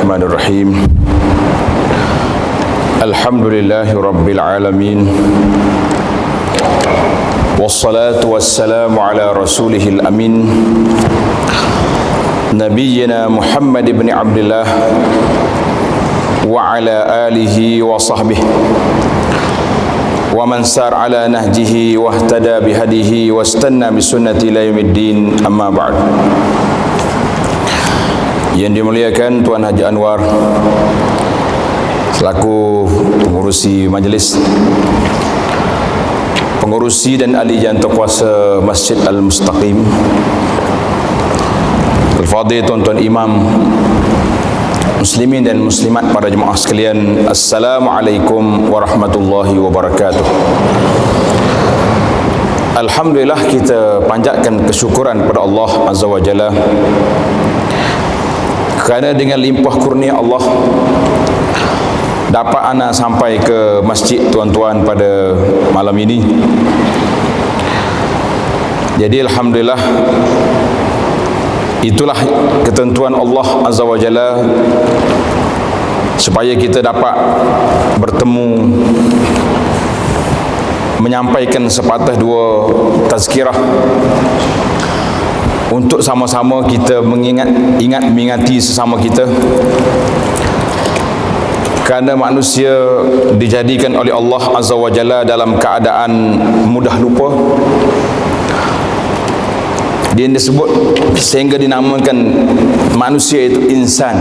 Bismillahirrahmanirrahim. Alhamdulillahi Rabbil Alamin. Wassalatu wassalamu ala rasulihil amin, Nabiyyina Muhammad ibn Abdullah wa ala alihi wa sahbihi wa man sar ala nahjihi wa ihtada bihadihi wa istanna bisunnati ila yaumiddin, amma ba'd. Yang dimuliakan Tuan Haji Anwar selaku pengurusi majlis, pengurusi dan ahli jantah kuasa Masjid Al-Mustaqim, Al-Fadhil tuan-tuan imam, muslimin dan muslimat, para jemaah sekalian, Assalamualaikum warahmatullahi wabarakatuh. Alhamdulillah, kita panjatkan kesyukuran kepada Allah Azza wa Jalla kerana dengan limpah kurnia Allah dapat ana sampai ke masjid tuan-tuan pada malam ini. Jadi alhamdulillah, itulah ketentuan Allah Azza wa Jalla supaya kita dapat bertemu, menyampaikan sepatah dua tazkirah untuk sama-sama kita mengingati sesama kita, kerana manusia dijadikan oleh Allah Azza wa Jalla dalam keadaan mudah lupa. Dia disebut sehingga dinamakan manusia itu insan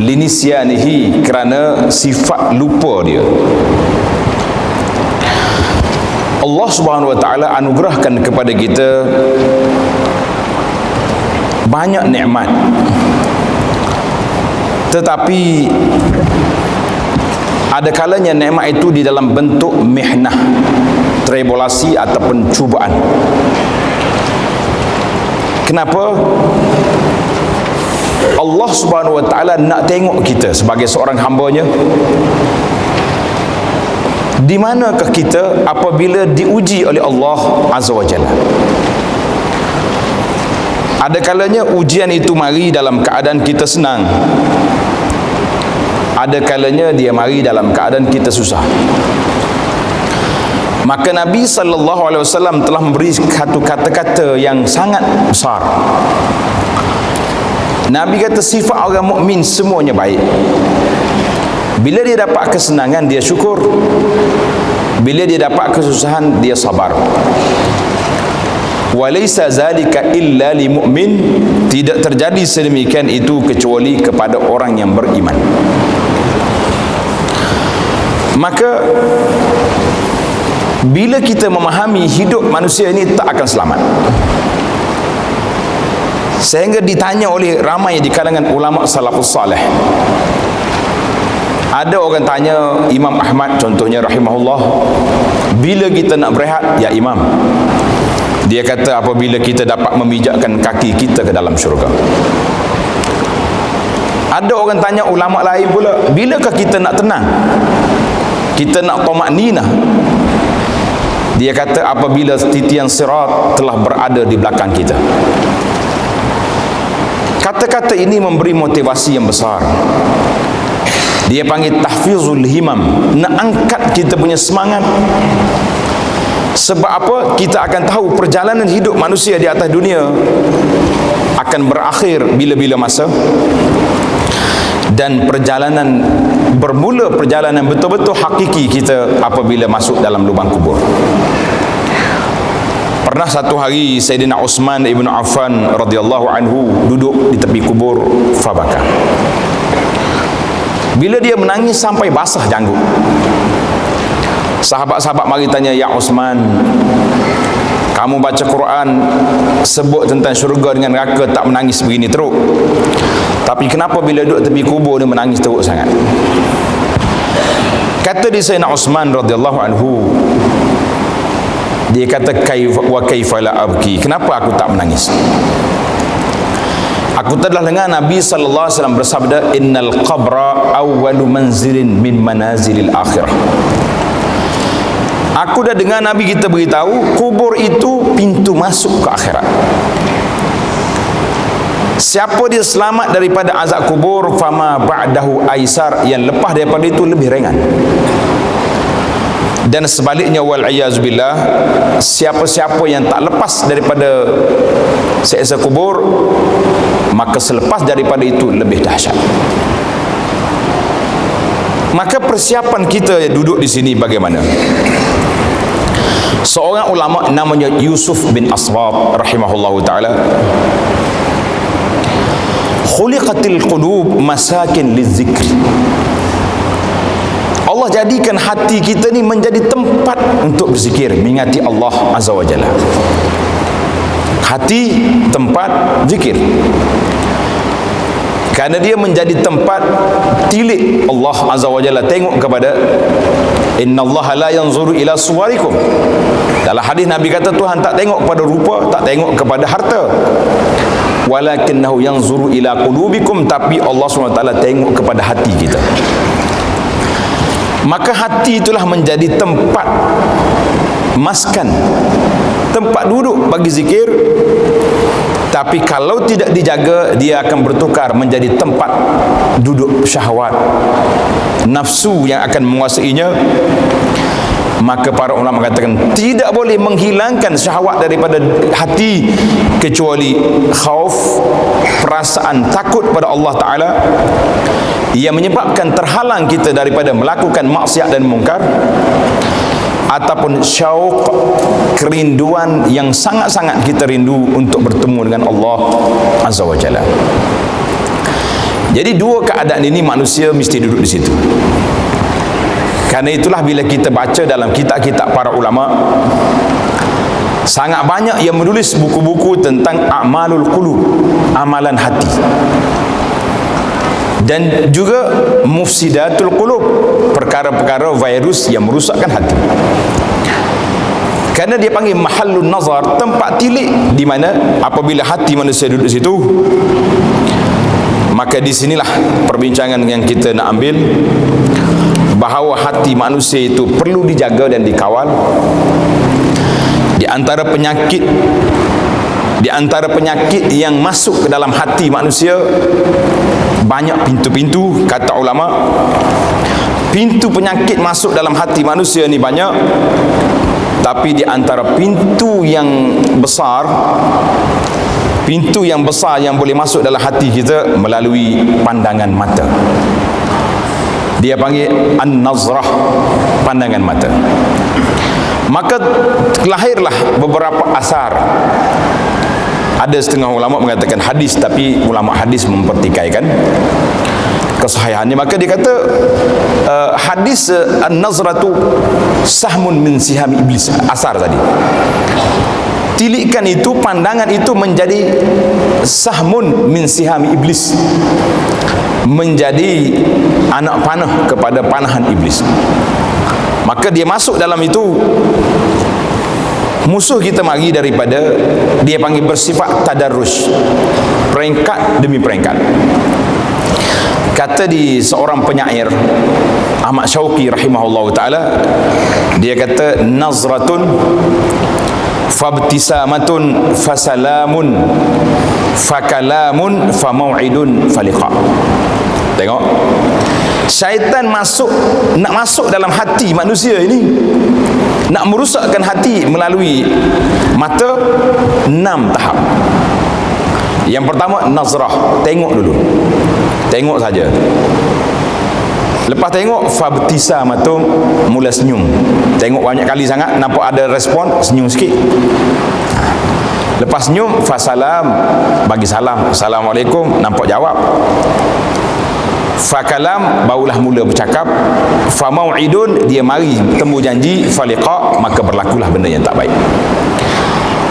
linisyanihi, kerana sifat lupa dia. Allah Subhanahu wa taala anugerahkan kepada kita banyak nikmat, tetapi ada kalanya nikmat itu di dalam bentuk mihnah, tribulasi ataupun cubaan. Kenapa? Allah Subhanahu wa taala nak tengok kita sebagai seorang hamba-Nya. Di manakah kita apabila diuji oleh Allah Azza wa Jalla? Ada kalanya ujian itu mari dalam keadaan kita senang, ada kalanya dia mari dalam keadaan kita susah. Maka Nabi SAW telah memberi satu kata-kata yang sangat besar. Nabi kata sifat orang mukmin semuanya baik. Bila dia dapat kesenangan, dia syukur. Bila dia dapat kesusahan, dia sabar. Walaysa zalika illa li mu'min, tidak terjadi sedemikian itu kecuali kepada orang yang beriman. Maka bila kita memahami hidup manusia ini tak akan selamat, sehingga ditanya oleh ramai di kalangan ulama salafus salih. Ada orang tanya Imam Ahmad contohnya rahimahullah, bila kita nak berehat ya Imam? Dia kata apabila kita dapat memijakkan kaki kita ke dalam syurga. Ada orang tanya ulama lain pula, bilakah kita nak tenang, kita nak tamakninah? Dia kata apabila titian sirat telah berada di belakang kita. Kata-kata ini memberi motivasi yang besar. Dia panggil tahfizul himam, nak angkat kita punya semangat. Sebab apa? Kita akan tahu perjalanan hidup manusia di atas dunia akan berakhir bila-bila masa, dan perjalanan bermula, perjalanan betul-betul hakiki kita apabila masuk dalam lubang kubur. Pernah satu hari Sayyidina Uthman ibn Affan radhiyallahu anhu duduk di tepi kubur, fabaka. Bila dia menangis sampai basah janggut, sahabat-sahabat mari tanya, ya Uthman, kamu baca Quran sebut tentang syurga dengan neraka tak menangis begini teruk, tapi kenapa bila duduk tepi kubur ni menangis teruk sangat? Kata di Sayyidina Uthman radhiyallahu anhu, dia kata kaifa la abki, kenapa aku tak menangis? Aku telah dengar Nabi sallallahu alaihi wasallam bersabda, innal qabra awwalu manzilin min manazilil akhirah. Aku dah dengar Nabi kita beritahu kubur itu pintu masuk ke akhirat. Siapa dia selamat daripada azab kubur, fama ba'dahu aisar, yang lepas daripada itu lebih ringan. Dan sebaliknya, wal'iyazubillah, siapa-siapa yang tak lepas daripada siksa kubur, maka selepas daripada itu lebih dahsyat. Maka persiapan kita duduk di sini bagaimana? Seorang ulama namanya Yusuf bin Asbab rahimahullahu ta'ala, khuliqatil qulub masakin lizikri. Allah jadikan hati kita ni menjadi tempat untuk berzikir, mengingati Allah Azza wa Jalla. Hati tempat zikir, kerana dia menjadi tempat tilik Allah Azza wa Jalla tengok kepada, innallaha la yanzuru ila suwarikum. Dalam hadis Nabi kata Tuhan tak tengok kepada rupa, tak tengok kepada harta, walakinnahu yanzuru ila qulubikum, tapi Allah SWT tengok kepada hati kita. Maka hati itulah menjadi tempat maskan, tempat duduk bagi zikir. Tapi kalau tidak dijaga, dia akan bertukar menjadi tempat duduk syahwat, nafsu yang akan menguasainya. Maka para ulama mengatakan tidak boleh menghilangkan syahwat daripada hati kecuali khauf, perasaan takut pada Allah Ta'ala, yang menyebabkan terhalang kita daripada melakukan maksiat dan mungkar, ataupun syauq, kerinduan yang sangat-sangat kita rindu untuk bertemu dengan Allah Azza wa Jalla. Jadi dua keadaan ini manusia mesti duduk di situ. Karena itulah bila kita baca dalam kitab-kitab para ulama, sangat banyak yang menulis buku-buku tentang a'malul qulub, amalan hati, dan juga mufsidatul qulub, perkara-perkara virus yang merusakkan hati. Kerana dia panggil mahallun nazar, tempat tilik, di mana apabila hati manusia duduk di situ, maka di sinilah perbincangan yang kita nak ambil, bahawa hati manusia itu perlu dijaga dan dikawal. Di antara penyakit yang masuk ke dalam hati manusia, banyak pintu-pintu, kata ulama. Pintu penyakit masuk dalam hati manusia ni banyak, tapi di antara pintu yang besar yang boleh masuk dalam hati kita melalui pandangan mata. Dia panggil an-nazrah, pandangan mata. Maka lahirlah beberapa asar. Ada setengah ulama mengatakan hadis, tapi ulama hadis mempertikaikan kesahihannya. Maka dia kata hadis an-nazratu sahmun min siham iblis, asar tadi. Tilikan itu, pandangan itu menjadi sahmun min siham iblis, menjadi anak panah kepada panahan iblis. Maka dia masuk dalam itu, musuh kita mari daripada, dia panggil bersifat tadarrush, peringkat demi peringkat. Kata di seorang penyair, Ahmad Syauqi rahimahullahu ta'ala, dia kata nazratun fabtisamatun fasalamun fakalamun famau'idun faliqa. Tengok, syaitan nak masuk dalam hati manusia ini, nak merusakkan hati melalui mata. 6 tahap. Yang pertama nazrah, tengok dulu, tengok saja. Lepas tengok, fabtisamatun, mula senyum. Tengok banyak kali sangat, nampak ada respon, senyum sikit. Lepas senyum, fasalam, bagi salam, assalamualaikum, nampak jawab. Fakalam, barulah mula bercakap. Famau'idun, dia mari temu janji. Faliqa, maka berlakulah benda yang tak baik.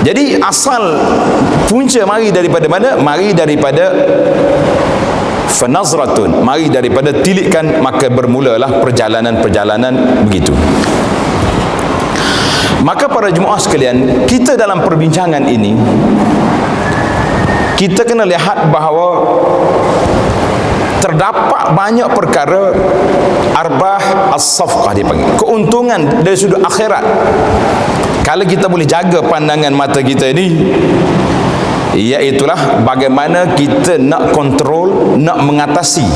Jadi asal punca mari daripada mana? Mari daripada fanazratun, mari daripada tilikan, maka bermulalah perjalanan-perjalanan begitu. Maka para jemaah sekalian, kita dalam perbincangan ini, kita kena lihat bahawa terdapat banyak perkara arbah as-safqah, dia panggil, keuntungan dari sudut akhirat. Kalau kita boleh jaga pandangan mata kita ini, Iaitulah bagaimana kita nak kontrol, nak mengatasi,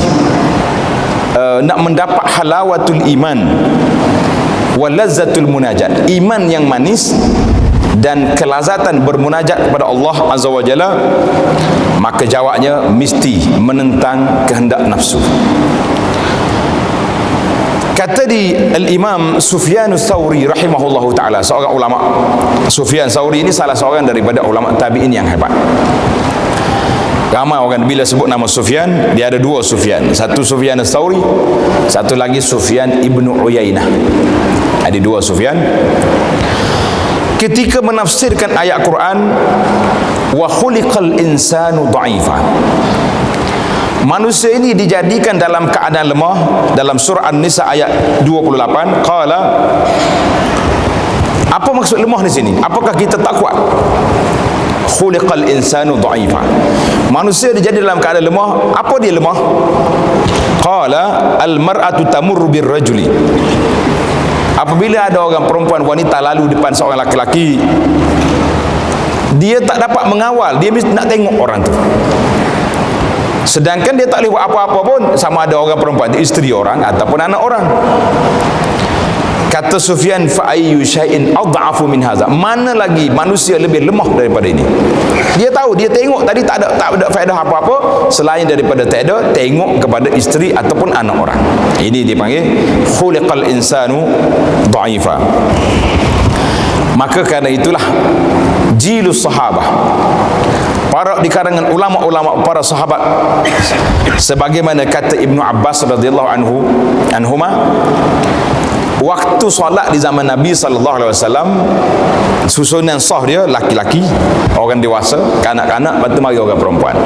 nak mendapat halawatul iman wa lazzatul munajat, iman yang manis dan kelazatan bermunajat kepada Allah Azza wa Jalla. Maka jawabnya mesti menentang kehendak nafsu. Kata di Al-Imam Sufyan Ats-Tsauri rahimahullahu ta'ala, seorang ulama. Sufyan Ats-Tsauri ini salah seorang daripada ulama tabi'in yang hebat. Ramai orang bila sebut nama Sufyan, dia ada dua Sufyan. Satu Sufyan Ats-Tsauri, satu lagi Sufyan Ibnu Uyainah. Ada dua Sufyan. Ketika menafsirkan ayat Quran, wa khuliqal insanu dha'ifa, manusia ini dijadikan dalam keadaan lemah. Dalam surah An-Nisa ayat 28, qala, apa maksud lemah di sini? Apakah kita tak kuat? Khuliqal insanu dha'ifa, manusia dijadi dalam keadaan lemah. Apa dia lemah? Qala al mar'atu tamurru bir rajuli, apabila ada orang perempuan wanita lalu depan seorang laki-laki, dia tak dapat mengawal, dia mesti nak tengok orang tu. Sedangkan dia tak boleh buat apa-apa pun, sama ada orang perempuan itu isteri orang ataupun anak orang. Kata Sufyan, fa ayyu syai'in adhafu min hadza, mana lagi manusia lebih lemah daripada ini? Dia tahu, dia tengok tadi tak ada faedah apa-apa selain daripada tak ada tengok kepada isteri ataupun anak orang. Ini dipanggil khuliqal insanu dha'ifa. Maka kerana itulah jilus sahabah, para di kalangan ulama-ulama para sahabat, sebagaimana kata Ibnu Abbas radhiyallahu anhuma, waktu solat di zaman Nabi sallallahu alaihi wasallam, susunan sah dia laki-laki, orang dewasa, kanak-kanak, lepas tu mari orang perempuan.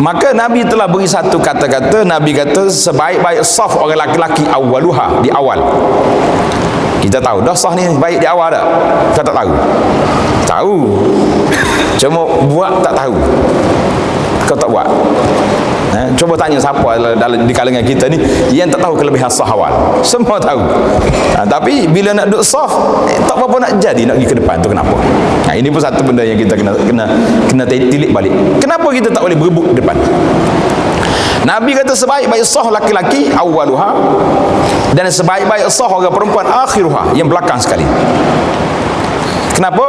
Maka Nabi telah beri satu kata-kata. Nabi kata sebaik-baik saf orang laki-laki awwaluha, di awal. Kita tahu dah sah ni baik di awal dah. Kita tak tahu. Tahu. Cuma buat tak tahu. Kau tak buat. Cuba tanya siapa di kalangan kita ni yang tak tahu kelebihan sah awal. Semua tahu. Tapi bila nak duduk saf, tak apa-apa nak jadi nak pergi ke depan tu, kenapa? Ini pun satu benda yang kita kena tilik balik. Kenapa kita tak boleh berebut depan? Nabi kata sebaik-baik sah laki-laki awwaluha, dan sebaik-baik sah orang perempuan akhiruha, yang belakang sekali. Kenapa?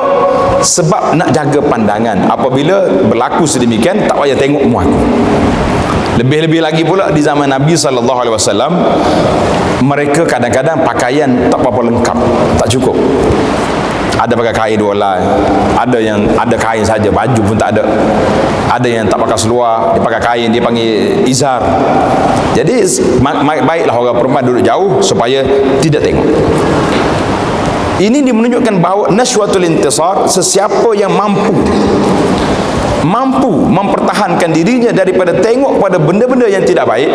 Sebab nak jaga pandangan. Apabila berlaku sedemikian, tak payah tengok muka. Lebih-lebih lagi pula di zaman Nabi SAW, mereka kadang-kadang pakaian tak apa-apa lengkap, tak cukup. Ada pakai kain dua helai, ada yang ada kain saja, baju pun tak ada. Ada yang tak pakai seluar, dia pakai kain, dia panggil izar. Jadi baiklah orang perempuan duduk jauh supaya tidak tengok. Ini menunjukkan bahawa nashwatul intisar, sesiapa yang mampu mempertahankan dirinya daripada tengok pada benda-benda yang tidak baik,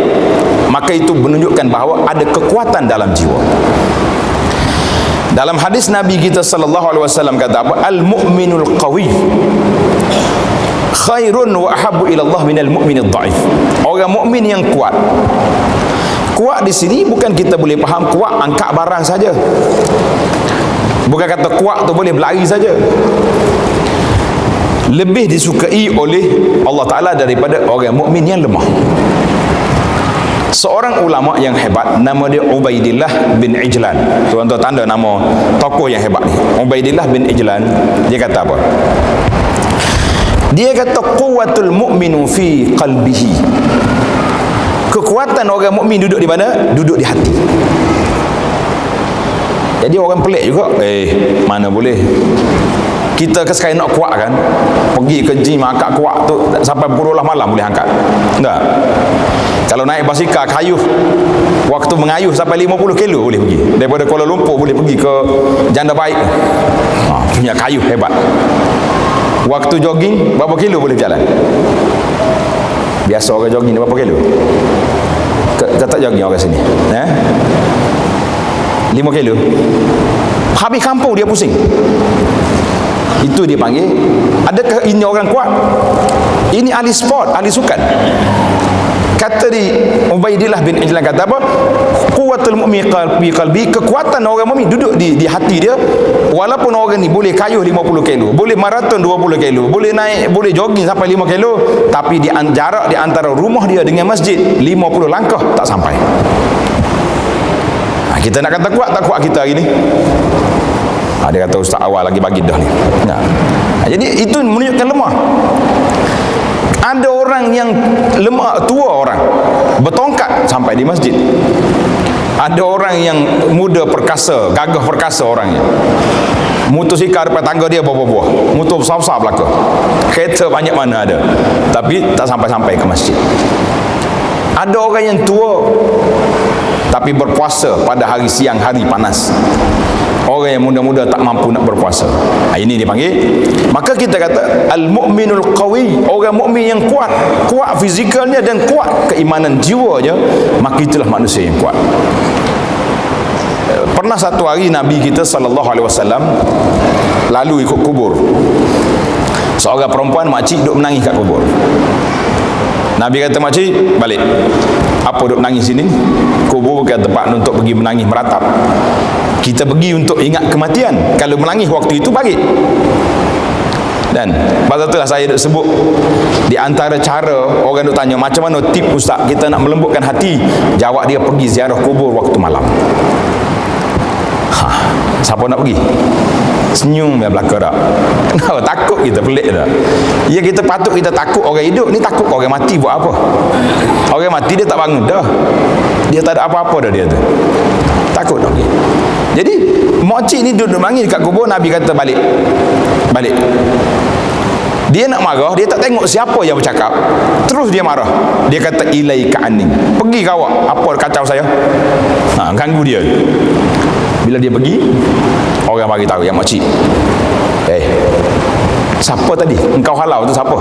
maka itu menunjukkan bahawa ada kekuatan dalam jiwa. Dalam hadis Nabi kita sallallahu alaihi wasallam kata apa? Al-mu'minul qawi khairun wa ahabbu ila Allah minal mu'minid dha'if. Orang mukmin yang kuat. Kuat di sini bukan kita boleh faham kuat angkat barang saja. Bukan kata kuat tu boleh berlari saja. Lebih disukai oleh Allah Ta'ala daripada orang mukmin yang lemah. Seorang ulama yang hebat, nama dia Ubaidillah bin Ijlan. Tuan-tuan tanda nama tokoh yang hebat ni, Ubaidillah bin Ijlan. Dia kata apa? Dia kata quwwatul mu'minu fi qalbihi. Kekuatan orang mukmin duduk di mana? Duduk di hati. Jadi orang pelik juga, mana boleh kita sekali nak kuat kan, pergi ke gym angkat kuat tu sampai pukul 12 malam boleh angkat. Tak? Kalau naik basikal kayuh, waktu mengayuh sampai 50 kilo boleh pergi. Daripada Kuala Lumpur boleh pergi ke Janda Baik. Punya kayuh hebat. Waktu jogging berapa kilo boleh jalan? Biasa orang jogging berapa kilo? Kata jogging orang sini 5 kilo. Habis kampung dia pusing. Itu dia panggil, adakah ini orang kuat? Ini ahli sport, ahli sukan. kata di Ubaidillah bin Ijlan kata apa? Quwwatul mu'min fi qalbi, kekuatan orang mukmin duduk di hati dia. Walaupun orang ni boleh kayuh 50 kilo, boleh maraton 20 kilo, boleh naik, boleh jogging sampai 5 kilo, tapi jarak di antara rumah dia dengan masjid 50 langkah tak sampai. Kita nak kata kuat, tak kuat kita hari ni. Dia kata ustaz awal lagi bagi dah ni. Jadi itu menunjukkan lemah. Ada orang yang lemah, tua orang bertongkat sampai di masjid. Ada orang yang muda perkasa, gagah perkasa orangnya. Motosikal depan tangga dia buah-buah, motor besar-besar belakang, kereta banyak mana ada, tapi tak sampai-sampai ke masjid. Ada orang yang tua tapi berpuasa pada hari siang hari panas. Orang yang muda-muda tak mampu nak berpuasa. Ini dipanggil. Maka kita kata al-mu'minul qawi, orang mukmin yang kuat, kuat fizikalnya dan kuat keimanan jiwanya, maka itulah manusia yang kuat. Pernah satu hari Nabi kita sallallahu alaihi wasallam lalu ikut kubur. Seorang perempuan makcik duduk menangis kat kubur. Nabi kata, makcik balik. Apa duduk menangis sini? Kubur bukan tempat untuk pergi menangis meratap. Kita pergi untuk ingat kematian. Kalau menangis waktu itu balik. Dan pasal itulah saya duk sebut, di antara cara orang duk tanya macam mana tip ustaz kita nak melembutkan hati, jawab dia pergi ziarah kubur waktu malam. Siapa nak pergi? Senyum yang belakang tak? Kenapa? Takut kita, pelik tak? Ya, kita patut kita takut orang hidup ni, takut orang mati buat apa? Orang mati dia tak bangun dah, dia tak ada apa-apa dah dia tu, takut dah. Jadi makcik ni duduk manggil kat kubur. Nabi kata balik. Dia nak marah, dia tak tengok siapa yang bercakap, terus dia marah. Dia kata ilaika anni, pergi kau awak, apa kacau saya? Ganggu dia. Bila dia pergi, orang bagi tahu yang makcik, siapa tadi? Engkau halau tu siapa?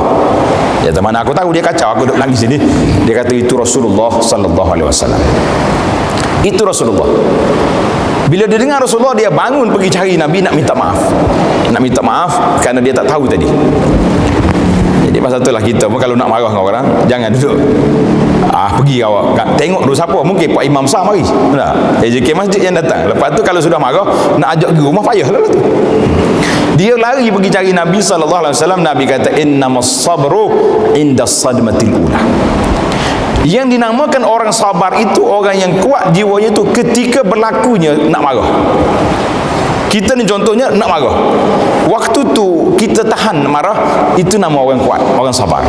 Ya, mana aku tahu dia kacau, aku duduk nangis sini. Dia kata itu Rasulullah sallallahu alaihi wasallam. Itu Rasulullah. Bila dia dengar Rasulullah, dia bangun pergi cari Nabi nak minta maaf. Nak minta maaf kerana dia tak tahu tadi. Jadi pasal itulah kita pun kalau nak marah dengan orang, jangan duduk pergi awak tengok dulu siapa. Mungkin Pak Imam Sah mari, AJK masjid yang datang. Lepas tu kalau sudah marah nak ajak pergi rumah, payahlah tu. Dia lari pergi cari Nabi SAW. Nabi kata innamas sabru inda sadmatil ula. Yang dinamakan orang sabar itu orang yang kuat jiwanya itu ketika berlakunya nak marah. Kita ni contohnya nak marah, waktu tu kita tahan marah, itu nama orang kuat, orang sabar.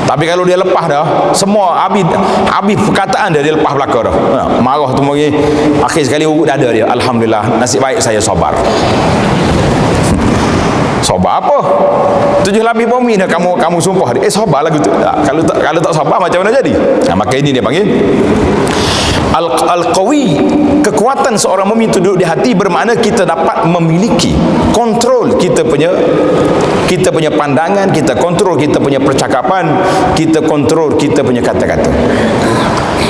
Tapi kalau dia lepas dah, semua habis perkataan dia lepas belakang dah. Marah tu mungkin akhir sekali urut dada dia, alhamdulillah nasib baik saya sabar. Sabar apa? 7 lapis bumi dah kamu sumpah dia. Sabar lagu tu. Kalau tak sabar macam mana jadi? Maka ini dia panggil Al-Qawi. Kekuatan seorang mukmin itu duduk di hati, bermakna kita dapat memiliki kontrol kita punya pandangan, kita kontrol kita punya percakapan, kita kontrol kita punya kata-kata.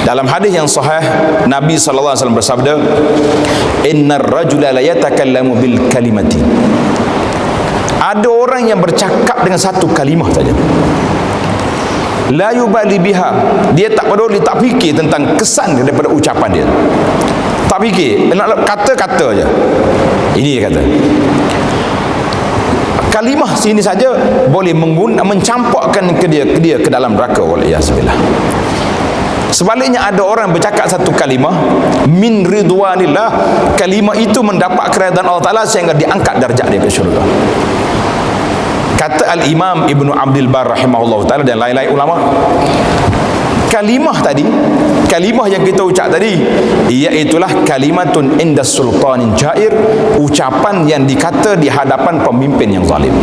Dalam hadis yang sahih, Nabi SAW bersabda, innar rajula la yatakallamu bil kalimati. Ada orang yang bercakap dengan satu kalimah saja, la yubali biha, dia tak peduli, tak fikir tentang kesan daripada ucapan dia, tak fikir, nak kata-kata aja. Ini dia kata, kalimah sini saja boleh mencampakkan ke dia ke dalam neraka, waliyazbillah. Sebaliknya ada orang bercakap satu kalimah min ridwanillah, kalimah itu mendapat keridhaan Allah Ta'ala sehingga diangkat darjat dia ke syurga. Kata Al-Imam Ibnu Abdul Bar rahimahullah ta'ala dan lain-lain ulama, kalimah tadi, kalimah yang kita ucap tadi, iaitulah kalimatun inda sultanin jair, ucapan yang dikata di hadapan pemimpin yang zalim.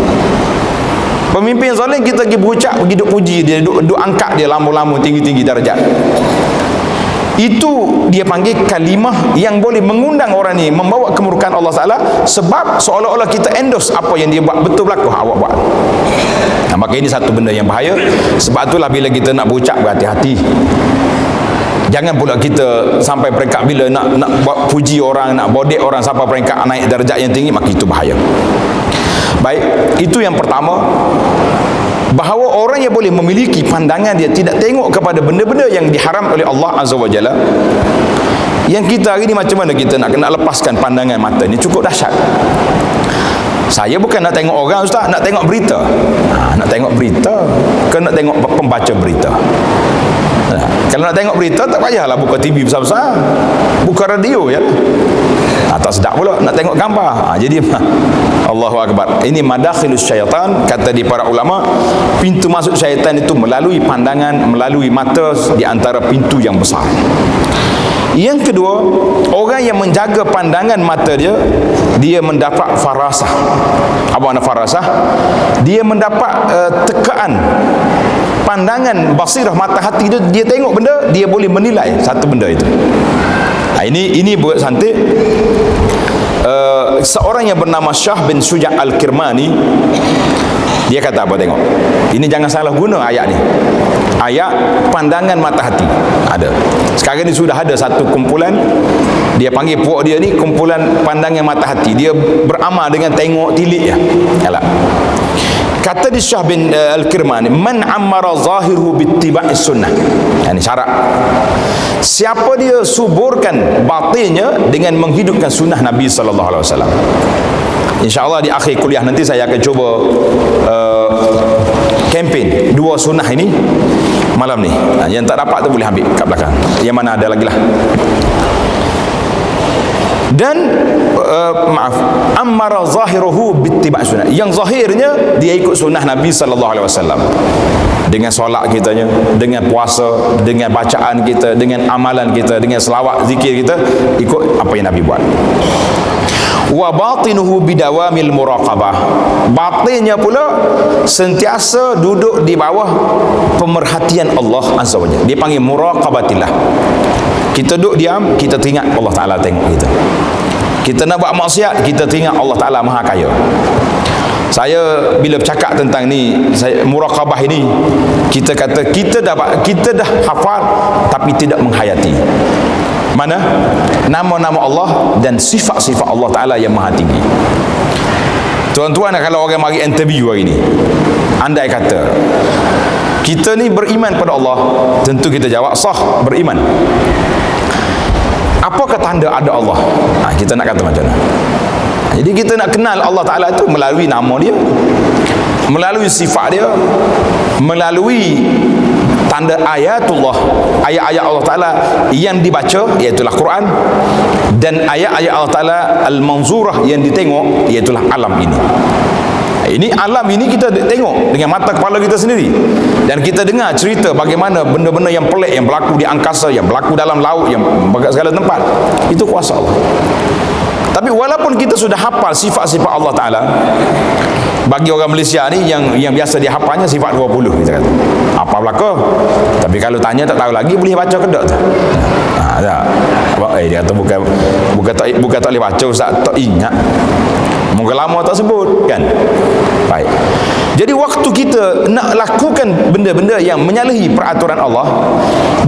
Pemimpin zalim kita pergi berucap, pergi duk puji dia, duk angkat dia lama-lama tinggi-tinggi darjat. Itu dia panggil kalimah yang boleh mengundang orang ni membawa kemurkaan Allah Ta'ala, sebab seolah-olah kita endorse apa yang dia buat, betul berlaku awak buat. Maka ini satu benda yang bahaya. Sebab itulah bila kita nak berucap, berhati-hati. Jangan pula kita sampai peringkat bila nak buat puji orang, nak bodek orang sampai peringkat naik darjat yang tinggi, maka itu bahaya. Baik, itu yang pertama. bahawa orang yang boleh memiliki pandangan dia tidak tengok kepada benda-benda yang diharam oleh Allah Azza wa Jalla. Yang kita hari ni macam mana kita nak lepaskan pandangan mata ni? Cukup dahsyat. Saya bukan nak tengok orang, ustaz, nak tengok berita. Nak tengok berita ke nak tengok pembaca berita? Kalau nak tengok berita, tak payahlah buka TV besar-besar, buka radio ya. Tak sedap pula nak tengok gambar. Jadi Allahu Akbar, ini madakhilus syaitan, kata di para ulama. Pintu masuk syaitan itu melalui pandangan, melalui mata, di antara pintu yang besar. Yang kedua, orang yang menjaga pandangan mata dia, dia mendapat farasah. Apa makna farasah? Dia mendapat tekaan pandangan, basirah, mata hati dia tengok benda, dia boleh menilai satu benda itu. Ini buat santik. Seorang yang bernama Syah bin Suja' Al-Kirmani, dia kata apa, tengok. Ini jangan salah guna ayat ni. Ayat pandangan mata hati ada. Sekarang ni sudah ada satu kumpulan, dia panggil puak dia ni kumpulan pandangan mata hati. Dia beramal dengan tengok tilik ya. Yalah. Kata di Syah bin Al-Kirmani, man ammara zahiruhu bittiba'is sunnah. Ini syarat. Siapa dia suburkan batinnya dengan menghidupkan sunnah Nabi sallallahu alaihi wasallam. InsyaAllah di akhir kuliah nanti saya akan cuba kempen dua sunnah ini malam ni. Yang tak dapat tu boleh ambil kat belakang. Yang mana ada lagi lah. Dan ammara zahiruhu bittiba' sunnah. Yang zahirnya dia ikut sunnah Nabi sallallahu alaihi wasallam. Dengan solat kitanya, dengan puasa, dengan bacaan kita, dengan amalan kita, dengan selawat zikir kita, ikut apa yang Nabi buat. Wa batinuhu bidawamil muraqabah. Batinnya pula sentiasa duduk di bawah pemerhatian Allah Azza wa Jalla. Dia panggil muraqabatillah. Kita duduk diam, kita teringat Allah Ta'ala tengok kita. Kita nak buat maksiat, kita teringat Allah Ta'ala Maha Kaya. Saya bila bercakap tentang ni, muraqabah ini, kita kata kita dah hafal tapi tidak menghayati. Mana? Nama-nama Allah dan sifat-sifat Allah Ta'ala yang maha tinggi. Tuan-tuan, kalau orang mari interview hari ni, andai kata kita ni beriman pada Allah, tentu kita jawab sah, beriman. Apakah tanda ada Allah? Kita nak kata macam mana? Jadi kita nak kenal Allah Ta'ala itu melalui nama dia, melalui sifat dia, melalui tanda ayatullah, ayat-ayat Allah Ta'ala yang dibaca, iaitulah Quran, dan ayat-ayat Allah Ta'ala al-manzurah yang ditengok, iaitulah alam ini. Ini alam ini kita tengok dengan mata kepala kita sendiri, dan kita dengar cerita bagaimana benda-benda yang pelik yang berlaku di angkasa, yang berlaku dalam laut, yang berlaku segala tempat. Itu kuasa Allah. Tapi walaupun kita sudah hafal sifat-sifat Allah Ta'ala, bagi orang Malaysia ni yang biasa dia hafalnya sifat 20 kita kata. Apa belaka? Tapi kalau tanya tak tahu lagi, boleh baca ke tak? Tak. Dia kata bukan tak boleh baca, ustaz, tak ingat. Mungkin lama tak sebut kan. Baik. Jadi waktu kita nak lakukan benda-benda yang menyalahi peraturan Allah,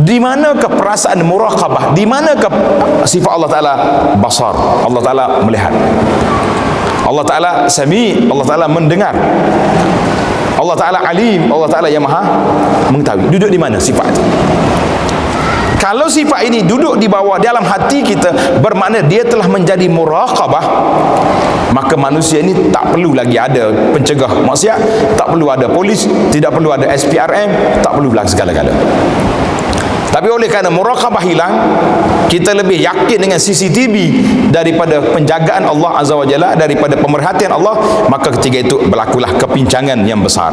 di manakah perasaan muraqabah? Di manakah sifat Allah Ta'ala basar? Allah Ta'ala melihat. Allah Ta'ala sami, Allah Ta'ala mendengar. Allah Ta'ala alim, Allah Ta'ala yang maha mengetahui. Duduk di mana sifat itu? Kalau sifat ini duduk di bawah dalam hati kita, bermakna dia telah menjadi muraqabah, maka manusia ini tak perlu lagi ada pencegah maksiat, tak perlu ada polis, tidak perlu ada SPRM, tak perlu lagi segala-gala. Tapi oleh kerana muraqabah hilang, kita lebih yakin dengan CCTV daripada penjagaan Allah Azza wa Jalla, daripada pemerhatian Allah, maka ketika itu berlakulah kepincangan yang besar.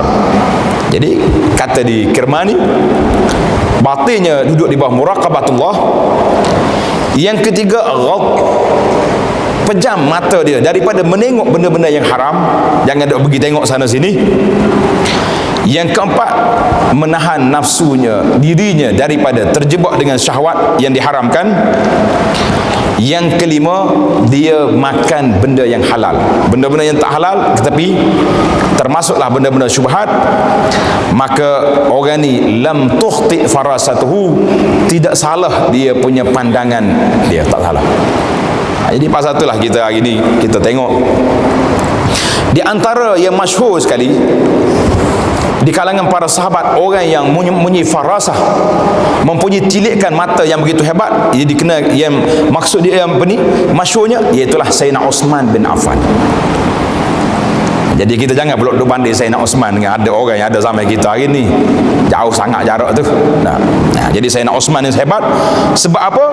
Jadi kata di Kirmani, batinnya duduk di bawah muraqabatullah. Yang ketiga, pejam mata dia daripada menengok benda-benda yang haram, jangan duk pergi tengok sana sini. Yang keempat, menahan nafsunya, dirinya daripada terjebak dengan syahwat yang diharamkan. Yang kelima, dia makan benda yang halal. Benda-benda yang tak halal, tetapi termasuklah benda-benda syubhat, maka orang ni lam tukhti farasatuhu, tidak salah dia punya pandangan dia, tak salah. Jadi pasal itulah kita hari ni kita tengok di antara yang masyhur sekali, di kalangan para sahabat orang yang mempunyai farasah, mempunyai tilikan mata yang begitu hebat. Ia dikenal, yang maksud dia apa ni, masyhurnya iaitulah Sayyidina Osman bin Affan. Jadi kita jangan pula duk banding Sayyidina Osman dengan ada orang yang ada zaman kita hari ni. Jauh sangat jarak tu. Nah, jadi Sayyidina Osman ni hebat. Sebab apa?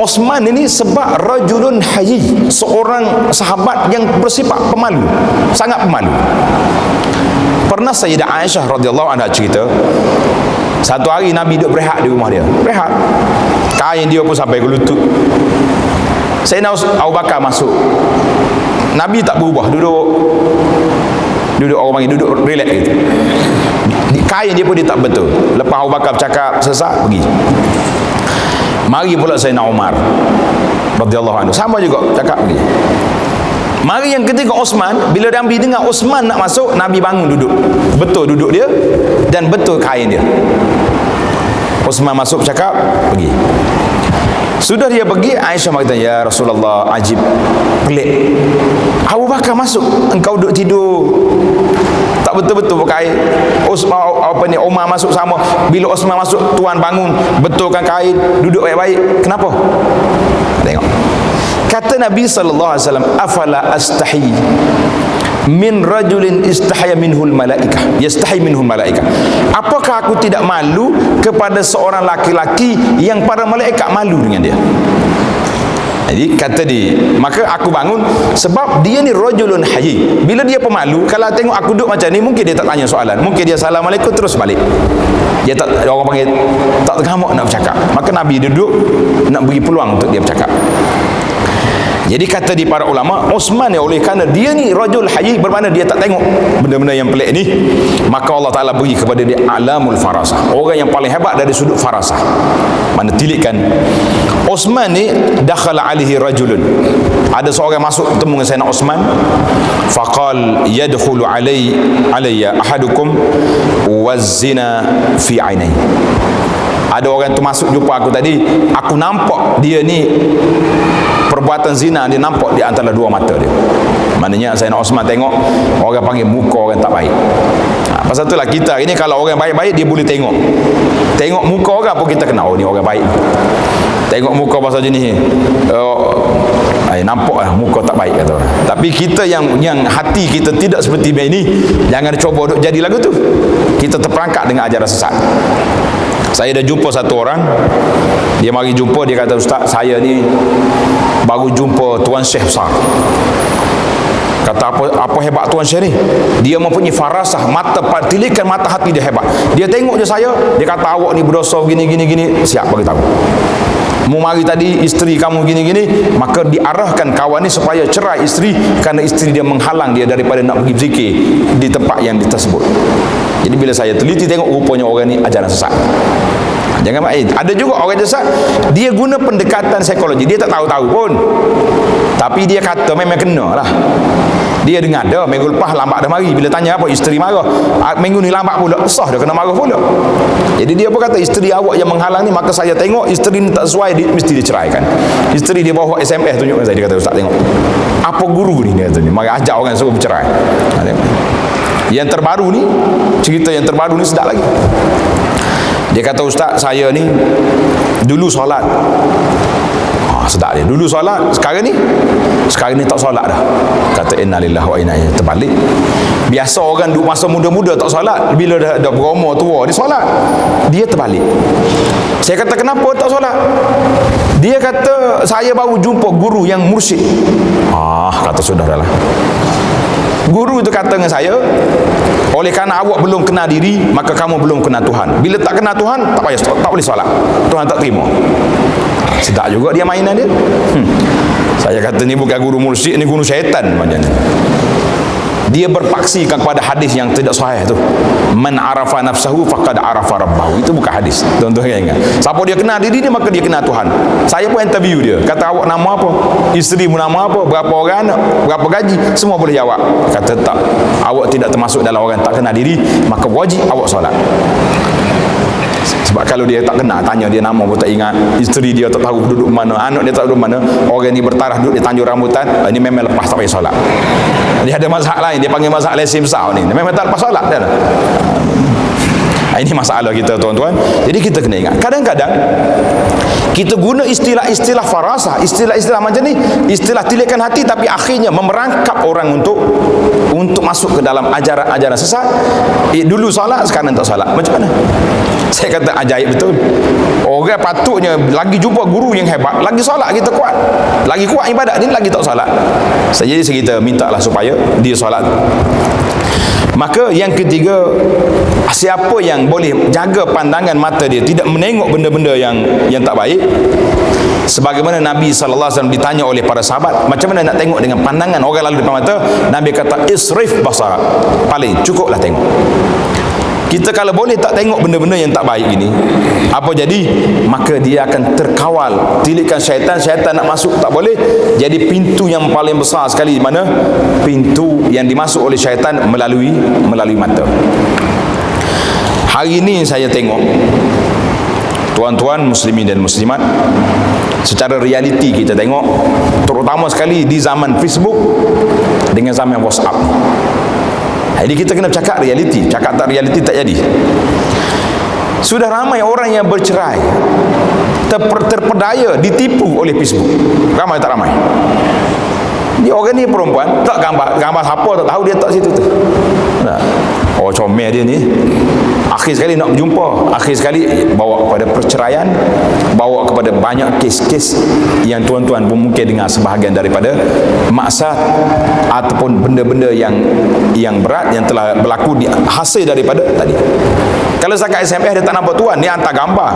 Osman ini sebab rajulun hayy, seorang sahabat yang bersifat pemalu, sangat pemalu. Pernah Sayyidah Aisyah radhiyallahu anha cerita, satu hari Nabi duduk berehat di rumah dia. Berehat. Kain dia pun sampai ke lutut. Sayyidina Abu Bakar masuk. Nabi tak berubah, duduk orang panggil duduk relax gitu. Kain dia pun dia tak betul. Lepas Abu Bakar bercakap sesak, pergi. Mari pula Sayyidina Umar radhiyallahu anhu, sama juga cakap pergi. Mari yang ketiga Osman, bila Nabi dengar Osman nak masuk, Nabi bangun duduk. Betul duduk dia dan betul kain dia. Osman masuk cakap, pergi. Sudah dia pergi, Aisyah berkata, ya Rasulullah, ajib, pelik. Abu Bakar masuk, engkau duduk tidur, tak betul-betul pakai. Umar masuk sama. Bila Osman masuk, tuan bangun, betulkan kain, duduk baik-baik. Kenapa? Tengok. Kata Nabi SAW, afala astahi min rajulin istahya minhul malaikah, yastahi minhul malaikah. Apakah aku tidak malu kepada seorang laki-laki yang para malaikat malu dengan dia? Jadi kata dia, maka aku bangun sebab dia ni rajulun hayy. Bila dia pemalu, kalau tengok aku duduk macam ni, mungkin dia tak tanya soalan, mungkin dia assalamualaikum terus balik. Dia tak, orang panggil tak tergamuk nak bercakap. Maka Nabi duduk nak beri peluang untuk dia bercakap. Jadi kata di para ulama, Osman ni oleh kerana dia ni rajul hayy, bermakna dia tak tengok benda-benda yang pelik ni, maka Allah Ta'ala beri kepada dia alamul farasah, orang yang paling hebat dari sudut farasah, mana tilikan. Osman ni dakhala alihi rajulun, ada seorang masuk bertemu dengan Sayyidina Osman, faqal yadkhulu alayya ahadukum wazina fi ainai. Ada orang tu masuk jumpa aku tadi, aku nampak dia ni perbuatan zina, dia nampak di antara dua mata dia. Maknanya Sayyidina Osman tengok, orang panggil muka orang tak baik. Pasal itulah kita ini, kalau orang baik-baik dia boleh tengok muka orang pun kita kenal, oh ni orang baik. Tengok muka pasal jenis nampak lah muka tak baik, kata orang. Tapi kita yang hati kita tidak seperti ini, jangan cuba duk jadi lagu tu. Kita terperangkap dengan ajaran sesat. Saya dah jumpa satu orang, dia mari jumpa, dia kata, Ustaz, saya ni baru jumpa Tuan Syekh besar. Kata, apa hebat Tuan Syekh ni? Dia mempunyai farasah, tilikan mata hati dia hebat. Dia tengok je saya, dia kata, awak ni berdosa gini. Siap bagi tahu. Mu mari tadi isteri kamu gini, maka diarahkan kawan ni supaya cerai isteri, kerana isteri dia menghalang dia daripada nak pergi berzikir di tempat yang tersebut. Jadi bila saya teliti tengok, rupanya orang ni ajaran sesat. Jangan main. Ada juga orang sesat, dia guna pendekatan psikologi, dia tak tahu-tahu pun, tapi dia kata memang kena lah. Dia dengar dah minggu lepas lambat dah mari, bila tanya apa, isteri marah. Minggu ni lambat pula, sah dah kena marah pula. Jadi dia pun kata, isteri awak yang menghalang ni, maka saya tengok isteri ni tak sesuai, mesti diceraikan. Isteri dia bawa SMS tunjukkan saya, dia kata, Ustaz tengok apa guru ni, dia kata ni, mari ajak orang suruh bercerai. Yang terbaru ni, cerita yang terbaru ni sedap lagi. Dia kata, Ustaz, saya ni dulu solat. Sedap dia, dulu solat, sekarang ni tak solat dah. Kata, innalillahi wa inna ilaihi raji'un. Terbalik. Biasa orang duk masa muda-muda tak solat, bila dah berumur tua dia solat. Dia terbalik. Saya kata, kenapa tak solat? Dia kata, saya baru jumpa guru yang mursyid. Kata, sudah dah lah. Guru itu kata dengan saya, oleh kerana awak belum kenal diri, maka kamu belum kenal Tuhan. Bila tak kenal Tuhan, tak boleh solat, Tuhan tak terima. Sedap juga dia mainan dia. Saya kata, ni bukan guru mursyid, ni guru syaitan macam ni. Dia berpaksikan kepada hadis yang tidak sahih tu, man arafa nafsahu faqad arafa rabbahu. Itu bukan hadis, tuan-tuan ingat. Siapa dia kenal diri dia, maka dia kenal Tuhan. Saya pun interview dia, kata, awak nama apa, isteri mu nama apa, berapa orang anak, berapa gaji, semua boleh jawab. Kata, tak, awak tidak termasuk dalam orang tak kenal diri, maka wajib awak solat. Sebab kalau dia tak kenal, tanya dia nama pun tak ingat, isteri dia tak tahu duduk mana, anak dia tak duduk mana, orang ni bertarah duduk di Tanjung Rambutan, ini memang lepas tak payah solat. Dia ada mazhab lain, dia panggil mazhab lesen besar ni, memang tak lepas solat dah. Ini masalah kita tuan-tuan. Jadi kita kena ingat, kadang-kadang kita guna istilah-istilah farasah, istilah-istilah macam ni, istilah tilikan hati, tapi akhirnya memerangkap orang untuk masuk ke dalam ajaran-ajaran sesat. Dulu solat, sekarang tak solat. Macam mana? Saya kata ajaib betul. Orang patutnya lagi jumpa guru yang hebat, lagi solat kita kuat, lagi kuat ibadat ni, lagi tak solat. Jadi kita mintalah supaya dia solat. Maka yang ketiga, siapa yang boleh jaga pandangan mata dia, tidak menengok benda-benda yang tak baik, sebagaimana Nabi SAW ditanya oleh para sahabat, macam mana nak tengok dengan pandangan orang lalu depan mata, Nabi kata isrif basara, paling cukuplah tengok. Kita kalau boleh tak tengok benda-benda yang tak baik ini, apa jadi? Maka dia akan terkawal tilikan syaitan. Syaitan nak masuk tak boleh. Jadi pintu yang paling besar sekali, mana? Pintu yang dimasuk oleh syaitan melalui mata. Hari ini saya tengok tuan-tuan muslimin dan muslimat, secara realiti kita tengok, terutama sekali di zaman Facebook dengan zaman WhatsApp. Jadi kita kena cakap realiti, cakap tak realiti tak jadi. Sudah ramai orang yang bercerai, terpedaya, ditipu oleh Facebook. Ramai tak ramai? Dia orang ni perempuan, tak gambar siapa tak tahu, dia tak situ tu. Nah, oh comel dia ni. Akhir sekali nak berjumpa, akhir sekali bawa kepada perceraian, bawa kepada banyak kes-kes yang tuan-tuan pun mungkin dengar sebahagian daripada maksad ataupun benda-benda yang berat yang telah berlaku di hasil daripada tadi. Kalau zakat SMS dia tak nampak tuan, dia hantar gambar.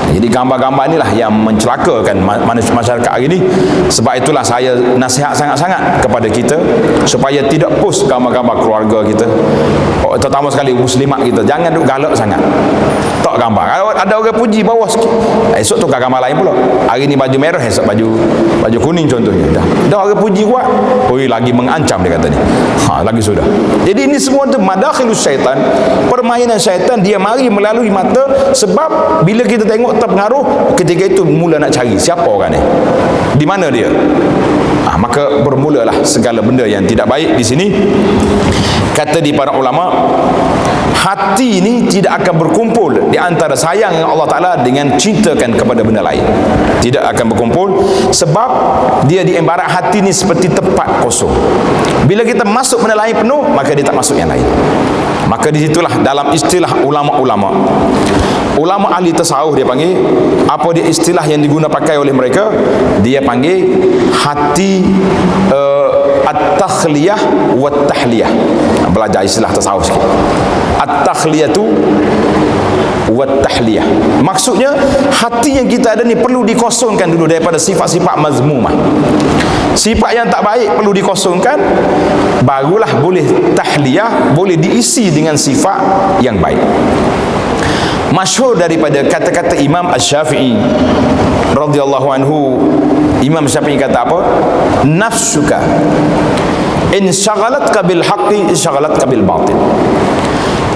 Jadi gambar-gambar inilah yang mencelakakan masyarakat hari ini. Sebab itulah saya nasihat sangat-sangat kepada kita supaya tidak post gambar-gambar keluarga kita, terutama sekali muslimat kita. Jangan duk galak sangat, tak gambar. Kalau ada orang puji, bawa sikit, esok tukar gambar lain pula. Hari ni baju merah, esok baju kuning contohnya. Dah orang puji kuat, oi lagi mengancam dia kata ni. Lagi sudah. Jadi ini semua tu madakhilus syaitan, permainan syaitan. Dia mari melalui mata. Sebab bila kita tengok terpengaruh, ketika itu mula nak cari siapa orang ni, di mana dia. Maka bermulalah segala benda yang tidak baik di sini. Kata di para ulama, hati ini tidak akan berkumpul di antara sayang Allah Ta'ala dengan cintakan kepada benda lain. Tidak akan berkumpul, sebab dia diibarat hati ini seperti tempat kosong. Bila kita masuk benda lain penuh, maka dia tak masuk yang lain. Maka disitulah dalam istilah ulama-ulama, ulama ahli tasawuf, dia panggil, apa dia istilah yang diguna pakai oleh mereka, dia panggil hati at-takhliyah wa at-tahliyah. Belajar istilah tasawuf sikit. At-takhliyatu wa at-tahliyah, maksudnya hati yang kita ada ni perlu dikosongkan dulu daripada sifat-sifat mazmumah. Sifat yang tak baik perlu dikosongkan, barulah boleh tahliyah, boleh diisi dengan sifat yang baik. Masyhur daripada kata-kata Imam Asy-Syafi'i radhiyallahu anhu. Imam Syafi'i kata apa? Nafsuka in syagalatka bil haqqi syagalatka bil batil.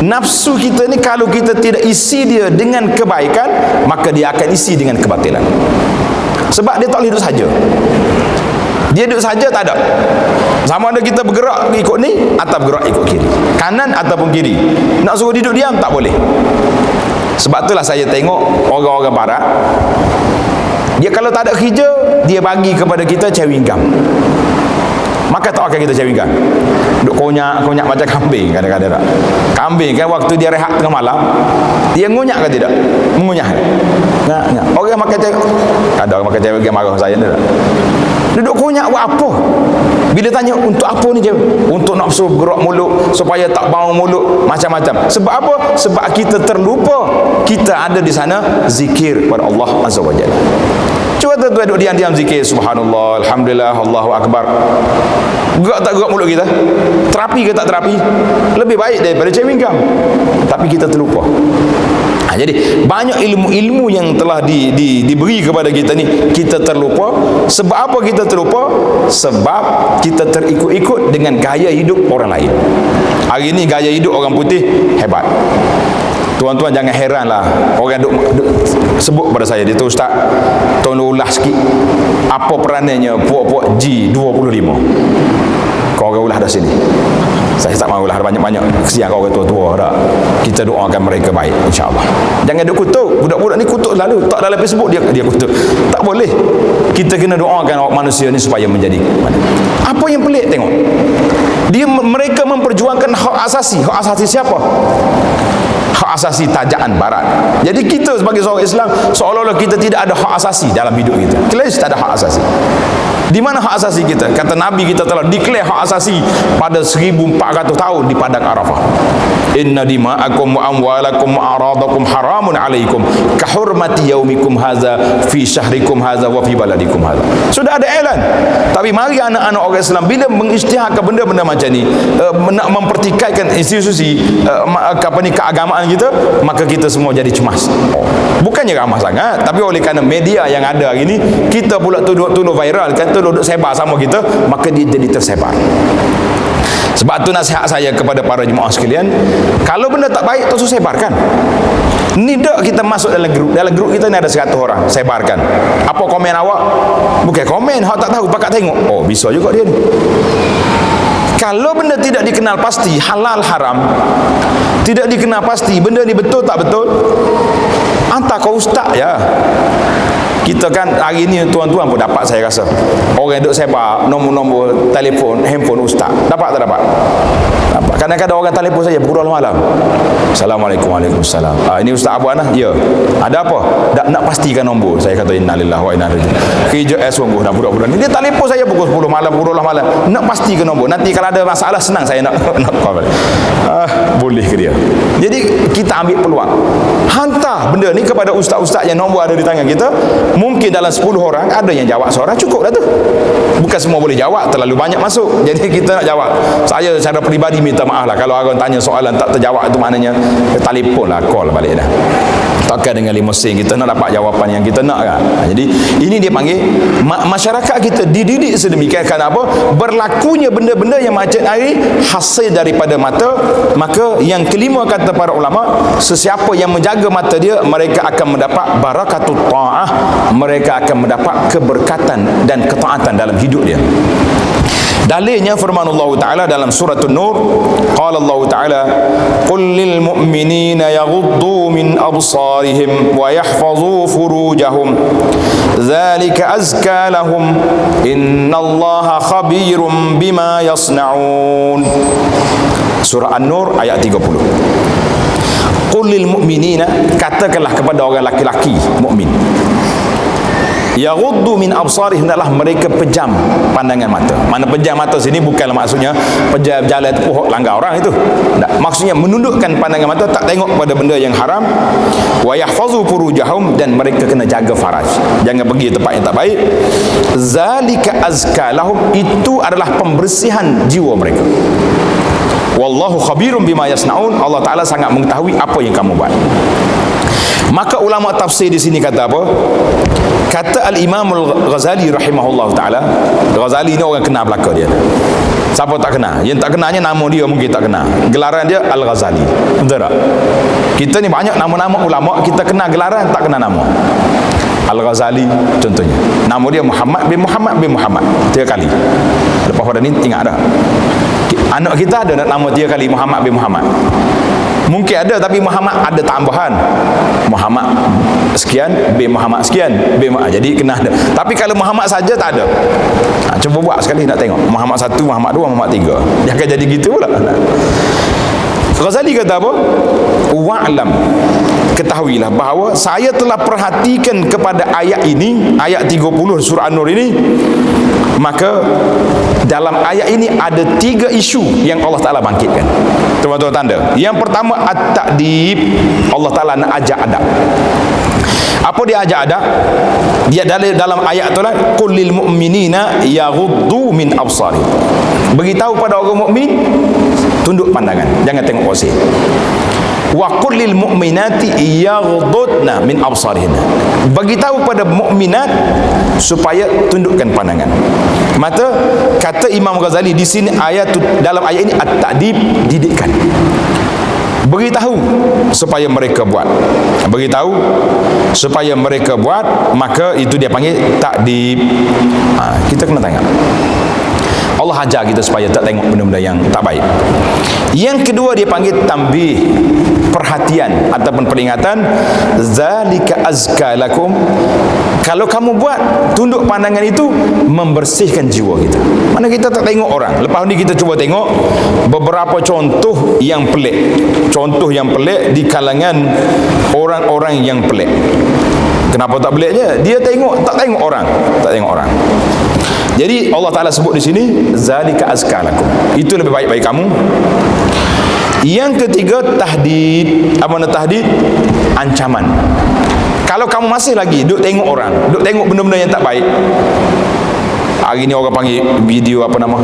Nafsu kita ni kalau kita tidak isi dia dengan kebaikan, maka dia akan isi dengan kebatilan. Sebab dia tak boleh duduk saja. Dia duduk saja tak ada. Sama ada kita bergerak ikut ni atau bergerak ikut kiri, kanan ataupun kiri. Nak suruh dia duduk diam tak boleh. Sebab itulah saya tengok orang-orang barat, dia kalau tak ada kerja, dia bagi kepada kita chewing gum. Maka tak akan kita chewing gum. Duk konyak macam kambing kadang-kadang. Kambing kan waktu dia rehat tengah malam, dia ngunyak ke tidak? Mengunyah. Nggak. Orang makan chewing, ada orang makan chewing gum marah saya tak? Duduk konyak buat apa? Bila tanya untuk apa ni je? Untuk nak suruh gerak mulut supaya tak bau mulut, macam-macam. Sebab apa? Sebab kita terlupa kita ada di sana zikir kepada Allah Azza wa Jalla. Cuba tuan-tuan duduk diam-diam zikir subhanallah, alhamdulillah, Allahu akbar. Gerak tak gerak mulut kita? Terapi ke tak terapi? Lebih baik daripada chewing gum. Tapi kita terlupa. Jadi banyak ilmu-ilmu yang telah diberi kepada kita ni, kita terlupa. Sebab apa kita terlupa? Sebab kita terikut-ikut dengan gaya hidup orang lain. Hari ni gaya hidup orang putih hebat. Tuan-tuan jangan heranlah orang duk sebut pada saya, dia tu ustaz, tolong ulas sikit apa peranannya puak-puak G25. Kau orang ulah dah sini. Saya tak mahu lah banyak-banyak. Kesian kau orang tua-tua dah. Kita doakan mereka baik, insya-Allah. Jangan duk kutuk. Budak-budak ni kutuk selalu. Tak dalam Facebook dia kutuk. Tak boleh. Kita kena doakan manusia ni supaya menjadi apa yang pelik tengok. Mereka memperjuangkan hak asasi. Hak asasi siapa? Hak asasi tajaan barat. Jadi kita sebagai seorang Islam seolah-olah kita tidak ada hak asasi dalam hidup kita. Kelas tak ada hak asasi. Di mana hak asasi kita? Kata Nabi kita telah declare hak asasi pada 1400 tahun di Padang Arafah. Inna dima'akum wa amwalakum wa aradakum haramun alaikum kahurmati yaumikum haza fi syahrikum haza wa fi baladikum haza. Sudah ada iklan. Tapi mari anak-anak orang Islam bila mengisytiharkan benda-benda macam ni, nak mempertikaikan institusi keagamaan kita, maka kita semua jadi cemas. Bukannya ramah sangat, tapi oleh kerana media yang ada hari ni, kita pula tuduh viral, kata duduk sebar sama kita, maka dia jadi tersebar. Sebab tu nasihat saya kepada para jemaah sekalian, kalau benda tak baik, tak usah sebarkan. Ni tak kita masuk dalam grup kita ni ada 100 orang, sebarkan. Apa komen awak? Bukan komen, awak tak tahu, pakat tengok. Oh, bisa juga dia ni. Kalau benda tidak dikenal pasti, halal haram, tidak dikenal pasti, benda ni betul tak betul, hantar kau ustaz ya. Kita kan hari ni tuan-tuan pun dapat, saya rasa orang duk sebar nombor-nombor telefon, handphone ustaz. Dapat tak dapat? Dapat. Kadang-kadang orang telefon saya pukul 12 malam. Assalamualaikum. Waalaikumsalam. Ini ustaz Abu Anas? Ya. Ada apa? Nak pastikan nombor. Saya kata innalillahi wa inna ilaihi raji'un. Kerja sungguh dah budak-budak ni. Dia telefon saya pukul 10 malam, pukul 12 malam. Nak pastikan nombor. Nanti kalau ada masalah senang saya nak call. Boleh ke dia? Jadi kita ambil peluang. Hantar benda ni kepada ustaz-ustaz yang nombor ada di tangan kita. Mungkin dalam 10 orang ada yang jawab seorang, cukup dah tu. Bukan semua boleh jawab, terlalu banyak masuk. Jadi kita nak jawab. Saya secara peribadi minta maaf lah kalau orang tanya soalan tak terjawab, itu maknanya telefon lah, call balik dah. Takkan dengan 5 sen kita nak dapat jawapan yang kita nak kan. Jadi ini dia panggil masyarakat kita dididik sedemikian. Kerana apa? Berlakunya benda-benda yang macam hari hasil daripada mata. Maka yang kelima kata para ulama, sesiapa yang menjaga mata dia, mereka akan mendapat barakatut ta'ah, mereka akan mendapat keberkatan dan ketaatan dalam hidup dia. Dalilnya firman Allah Ta'ala dalam surah An-Nur, qala Allah Ta'ala qul lil mu'minina yaghuddu min absarihim wa yahfazu furujahum dzalika azka lahum innallaha khabirum bima yasnaun. Surah An-Nur ayat 30. Qul lil mu'minina, katakanlah kepada orang laki-laki mukmin, yaghuddu min absarihim, hendaklah mereka pejam pandangan mata. Mana pejam mata sini bukanlah maksudnya pejam jalan pohon langgar orang itu. Tak. Maksudnya menundukkan pandangan mata, tak tengok pada benda yang haram. Wa yahfazu furujahum, dan mereka kena jaga faraj. Jangan pergi tempat yang tak baik. Zalika azka lahum, itu adalah pembersihan jiwa mereka. Wallahu khabirum bima yasnaun, Allah Ta'ala sangat mengetahui apa yang kamu buat. Maka ulama tafsir di sini kata apa? Kata Al-Imam Al-Ghazali rahimahullah ta'ala. Ghazali ni orang kenal belaka dia. Siapa tak kenal? Yang tak kenalnya nama dia mungkin tak kenal. Gelaran dia Al-Ghazali. Betul tak? Kita ni banyak nama-nama ulama, kita kenal gelaran, tak kenal nama. Al-Ghazali contohnya, nama dia Muhammad bin Muhammad bin Muhammad 3 kali. Lepas pada ni ingat dah. Anak kita ada nama 3 kali Muhammad bin Muhammad. Mungkin ada, tapi Muhammad ada tambahan. Muhammad sekian, bin Muhammad sekian, bin jadi kena ada. Tapi kalau Muhammad saja tak ada. Cuba buat sekali nak tengok. Muhammad 1, Muhammad 2, Muhammad 3. Dia akan jadi gitu pula. Ghazali kata apa? Wa'lam, ketahuilah bahawa saya telah perhatikan kepada ayat ini, ayat 30 surah An-Nur ini. Maka dalam ayat ini ada 3 isu yang Allah Ta'ala bangkitkan. Tuan-tuan tanda. Yang pertama, at-ta'dib. Allah Ta'ala nak ajak adab. Apa dia ajak adab? Dia dalam ayat tu lah, qul lil mu'minina yaghuddu min absarihim. Beritahu pada orang mukmin, tunduk pandangan, jangan tengok pasir. Wa qul lil mu'minati yaghuddna min absarihinna. Beritahu pada mukminat supaya tundukkan pandangan. Maka kata Imam Ghazali di sini dalam ayat ini at-ta'dib, didikan. beritahu supaya mereka buat, beritahu supaya mereka buat, maka itu dia panggil takdib. Kita kena tengok, Allah ajar kita supaya tak tengok benda-benda yang tak baik. Yang kedua dia panggil tanbih, perhatian ataupun peringatan. Zalika azka lakum, kalau kamu buat tunduk pandangan itu membersihkan jiwa kita. Mana kita tak tengok orang. Lepas ni kita cuba tengok beberapa contoh yang pelik, contoh yang pelik di kalangan orang-orang yang pelik. Kenapa tak peliknya? Dia tak tengok orang. Jadi Allah Ta'ala sebut di sini zalika azka lakum, itu lebih baik bagi kamu. Yang ketiga tahdid. Apa nak tahdid? Ancaman. Kalau kamu masih lagi duk tengok orang, duk tengok benda-benda yang tak baik. Hari ni orang panggil video apa nama,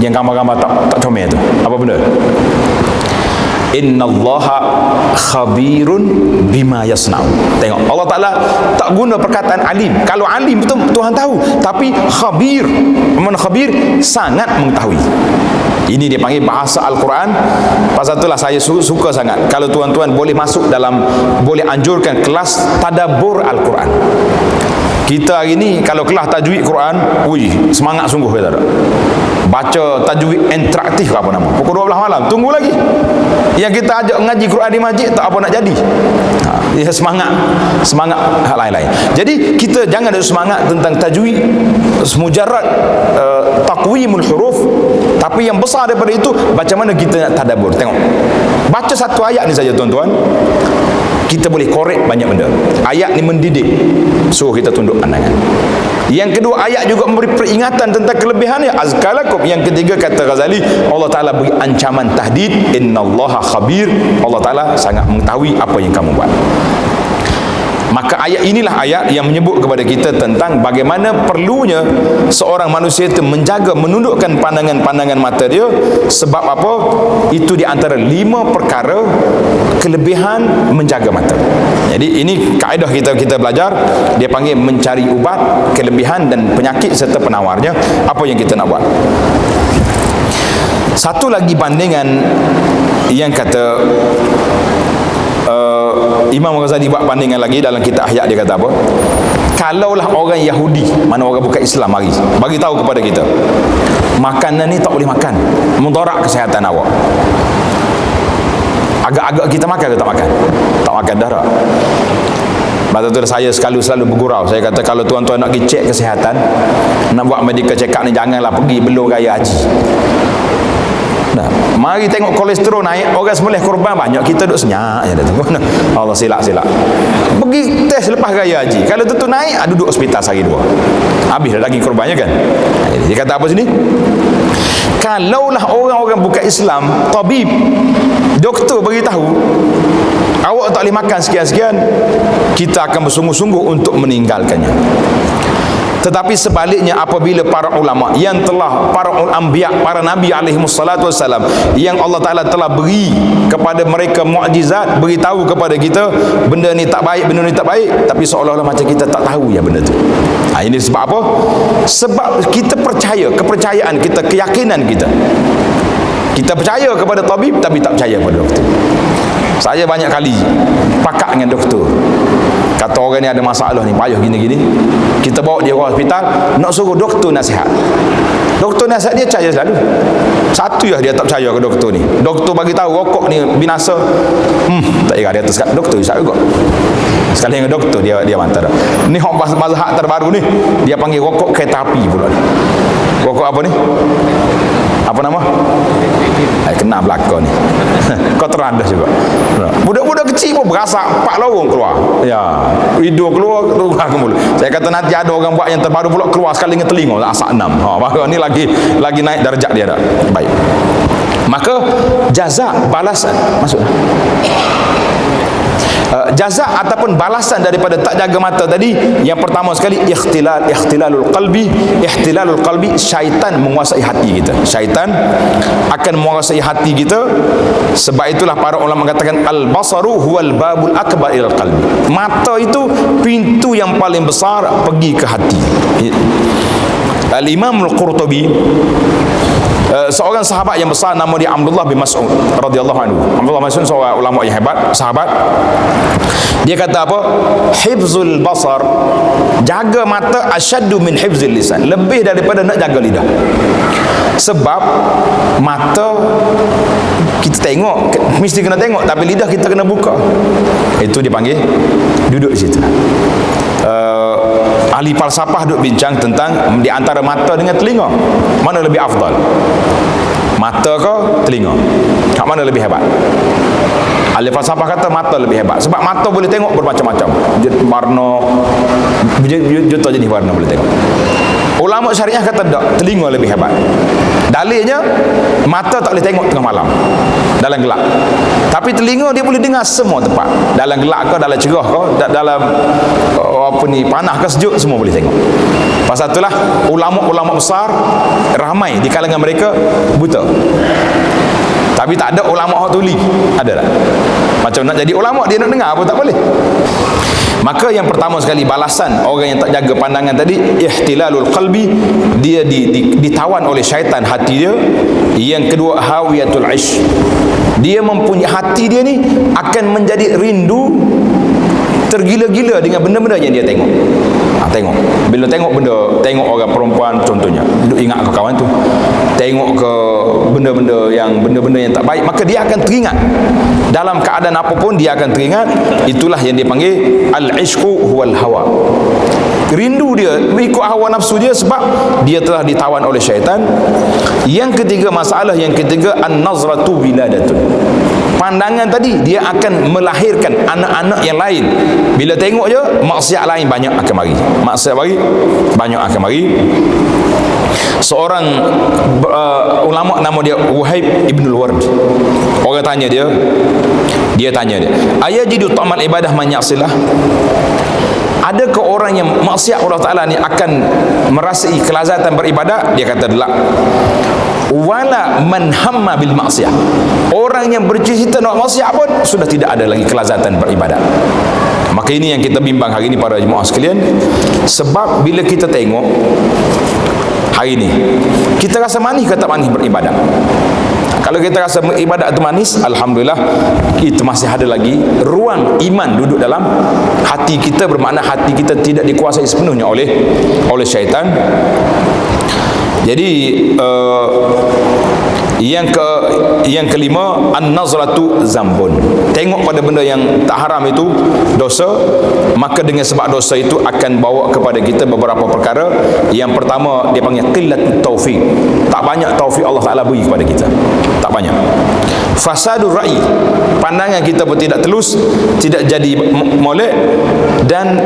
yang gambar-gambar tak comel tu, apa benda? Innallaha khabirun bima yasna'u. Tengok, Allah Ta'ala tak guna perkataan alim. Kalau alim betul Tuhan tahu, tapi khabir, mana khabir? Sangat mengetahui. Ini dia panggil bahasa Al-Quran. Pasal itulah saya suka sangat kalau tuan-tuan boleh masuk dalam, boleh anjurkan kelas tadabbur Al-Quran. Kita hari ni kalau kelas tajwid Quran, semangat sungguh kita tak? Baca tajwid interaktif apa nama, pukul 12 malam, tunggu lagi. Yang kita ajak ngaji Quran di masjid tak apa nak jadi. Ya, semangat lain-lain. Jadi kita jangan ada semangat tentang tajwid semujarrad taqwimul huruf, tapi yang besar daripada itu macam mana kita nak tadabbur. Tengok, baca satu ayat ni saja tuan-tuan, kita boleh korek banyak benda. Ayat ni mendidik, suruh kita tunduk pandangan. Yang kedua, ayat juga memberi peringatan tentang kelebihannya, azkalakum. Yang ketiga, kata Ghazali, Allah Ta'ala beri ancaman tahdid, innallaha khabir, Allah Ta'ala sangat mengetahui apa yang kamu buat. Maka ayat inilah ayat yang menyebut kepada kita tentang bagaimana perlunya seorang manusia itu menjaga, menundukkan pandangan-pandangan mata dia. Sebab apa? Itu di antara 5 perkara kelebihan menjaga mata. Jadi ini kaedah kita belajar, dia panggil mencari ubat kelebihan dan penyakit serta penawarnya. Apa yang kita nak buat? Satu lagi bandingan yang kata Imam Ghazali buat bandingan lagi dalam kitab Ahya. Dia kata apa? Kalaulah orang Yahudi, mana orang bukan Islam mari bagi tahu kepada kita, makanan ni tak boleh makan, mudarat kesihatan awak. Agak-agak kita makan ke tak makan? Tak makan darah. Masa tu saya selalu bergurau. Saya kata kalau tuan-tuan nak pergi cek kesihatan, nak buat medical check up ni, janganlah pergi belum raya haji. Mari tengok kolesterol naik, orang sembelih korban banyak, kita duduk senyap je dah tu. Allah silap. Pergi tes lepas raya haji, kalau tu naik, duduk hospital sehari 2. Habis dah daging korbannya kan. Dia kata apa sini? Kalaulah orang-orang bukan Islam, tabib, doktor beritahu awak tak boleh makan sekian-sekian, kita akan bersungguh-sungguh untuk meninggalkannya. Tetapi sebaliknya, apabila para ulama yang telah, para anbiya, para nabi alaihimussalatu wassalam, yang Allah Ta'ala telah beri kepada mereka mukjizat, beritahu kepada kita benda ni tak baik, benda ni tak baik, tapi seolah-olah macam kita tak tahu ya benda tu. Ini sebab apa? Sebab kita percaya, kepercayaan kita, keyakinan kita, kita percaya kepada tabib tapi tak percaya pada doktor. Saya banyak kali pakak dengan doktor, kata orang ni ada masalah ni, payah gini-gini, kita bawa dia ke hospital, nak suruh doktor nasihat. Doktor nasihat dia percaya selalu. Satu ya dia tak percaya ke doktor ni. Doktor bagi tahu rokok ni binasa, tak kira dia atas doktor isap juga. Sekali dengan doktor dia mantap dah. Ni hak mazhab terbaru ni, dia panggil rokok kereta api pula ni. Rokok apa ni? Apa nama? Kena belakang ni. Kau terandah juga. Budak-budak kecil pun berasa 4 lorong keluar. Ya, hidung keluar ke mulut. Saya kata nanti ada orang buat yang terbaru pula, keluar sekali dengan telinga asak 6. Maka ni lagi naik darjat dia dah. Baik. Maka jaza, balasan, masuklah. Jaza ataupun balasan daripada tak jaga mata tadi, yang pertama sekali ihtilalul qalbi, syaitan menguasai hati kita. Syaitan akan menguasai hati kita. Sebab itulah para ulama mengatakan al-basaru huwal babul akbar ilal qalbi. Mata itu pintu yang paling besar pergi ke hati. Al-Imam Al-Qurtubi, seorang sahabat yang besar nama dia Abdullah bin Mas'ud radhiyallahu anhu. Abdullah bin Mas'ud seorang ulama yang hebat, sahabat. Dia kata apa? Hifzul basar, jaga mata asyaddu min hifzil lisan, lebih daripada nak jaga lidah. Sebab mata kita tengok, mesti kena tengok, tapi lidah kita kena buka. Itu dipanggil duduk di situ. Ahli falsafah duk bincang tentang di antara mata dengan telinga, mana lebih afdal? Mata ke telinga? Kat mana lebih hebat? Ahli falsafah kata mata lebih hebat, sebab mata boleh tengok bermacam-macam warna, juta jenis warna boleh tengok. Ulama syariah kata tak, telinga lebih hebat. Dalilnya, mata tak boleh tengok tengah malam dalam gelap, tapi telinga dia boleh dengar semua tempat, dalam gelap ke, dalam cerah ke, dalam panas ke sejuk, semua boleh tengok. Pasal itulah ulama-ulama besar ramai di kalangan mereka buta, tapi tak ada ulama hak tuli. Ada tak? Macam nak jadi ulama, dia nak dengar apa tak boleh. Maka yang pertama sekali balasan orang yang tak jaga pandangan tadi, ihtilalul qalbi, dia ditawan oleh syaitan hati dia. Yang kedua, hawiyatul ish, dia mempunyai hati dia ni akan menjadi rindu, tergila-gila dengan benda-benda yang dia tengok. Tengok, bila tengok benda, tengok orang perempuan contohnya, duduk ingat ke kawan tu, tengok ke benda-benda yang tak baik, maka dia akan teringat. Dalam keadaan apapun dia akan teringat. Itulah yang dipanggil al-ishqu huwal hawa, rindu dia mengikut hawa nafsu dia, sebab dia telah ditawan oleh syaitan. Yang ketiga, masalah yang ketiga, an-nazratu wiladatun, pandangan tadi dia akan melahirkan anak-anak yang lain. Bila tengok je, maksiat lain banyak akan mari, maksiat banyak akan mari. Seorang ulama nama dia Wahib Ibnul Ward, orang tanya dia tanya dia, ayajidu ta'mal ibadah man ya'sillah, adakah orang yang maksiat Allah Ta'ala ni akan merasai kelazatan beribadah? Dia kata delak. Wala man hamma bil maksiat, orang yang bercita-cita nak maksiat pun sudah tidak ada lagi kelazatan beribadah. Maka ini yang kita bimbang hari ini para jemaah sekalian. Sebab bila kita tengok hari ini, kita rasa manis ke tak manis beribadah? Kalau kita rasa ibadat itu manis, alhamdulillah, itu masih ada lagi ruang iman duduk dalam hati kita, bermakna hati kita tidak dikuasai sepenuhnya oleh syaitan. Jadi yang kelima, an-nazratu zambun, tengok pada benda yang tak haram itu dosa. Maka dengan sebab dosa itu akan bawa kepada kita beberapa perkara. Yang pertama, dia panggil qillatut taufiq, tak banyak taufik Allah Ta'ala beri kepada kita, tak banyak. Fasadur ra'i, pandangan kita pun tidak telus, tidak jadi molek, dan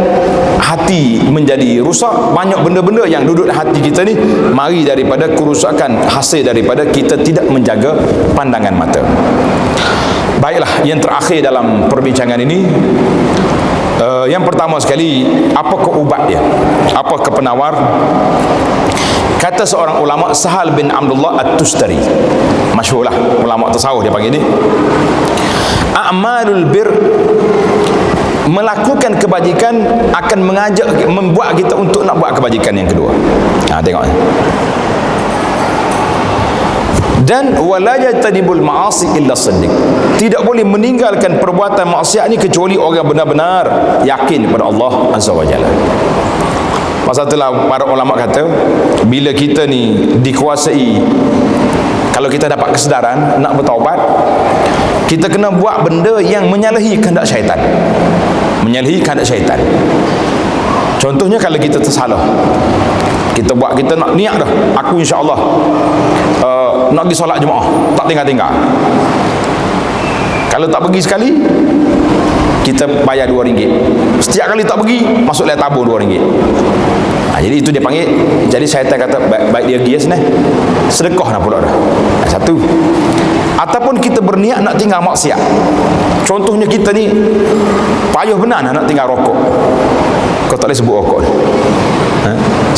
hati menjadi rusak. Banyak benda-benda yang duduk di hati kita ni mari daripada kerusakan, hasil daripada kita tidak menjaga pandangan mata. Baiklah, yang terakhir dalam perbincangan ini, yang pertama sekali, apakah ubat dia? Apakah penawar? Kata seorang ulama, Sahal bin Abdullah At-Tustari, masyhurlah ulama tasawuf, dia panggil ni, a'malul bir, melakukan kebajikan akan mengajak, membuat kita untuk nak buat kebajikan yang kedua. Tengok. Dan wala yajtanibul ma'asi illa siddiq, tidak boleh meninggalkan perbuatan maksiat ni kecuali orang benar-benar yakin kepada Allah Azza wa Jalla. Pasal itulah para ulama kata, bila kita ni dikuasai, kalau kita dapat kesedaran nak bertaubat, kita kena buat benda yang menyalahi kehendak syaitan, menyalahi kehendak syaitan. Contohnya, kalau kita tersalah, kita buat, kita nak niat dah, aku insya-Allah nak pergi solat jemaah, tak tinggal-tinggal. Kalau tak pergi sekali, kita bayar RM2. Setiap kali tak pergi, masuk dalam tabung RM2. Jadi itu dia panggil, jadi syaitan kata baik dia pergi sana, sedekah nak pula dah. Satu. Ataupun kita berniat nak tinggal maksiat. Contohnya kita ni payah benar nak tinggal rokok. Kau tak boleh sebut rokok.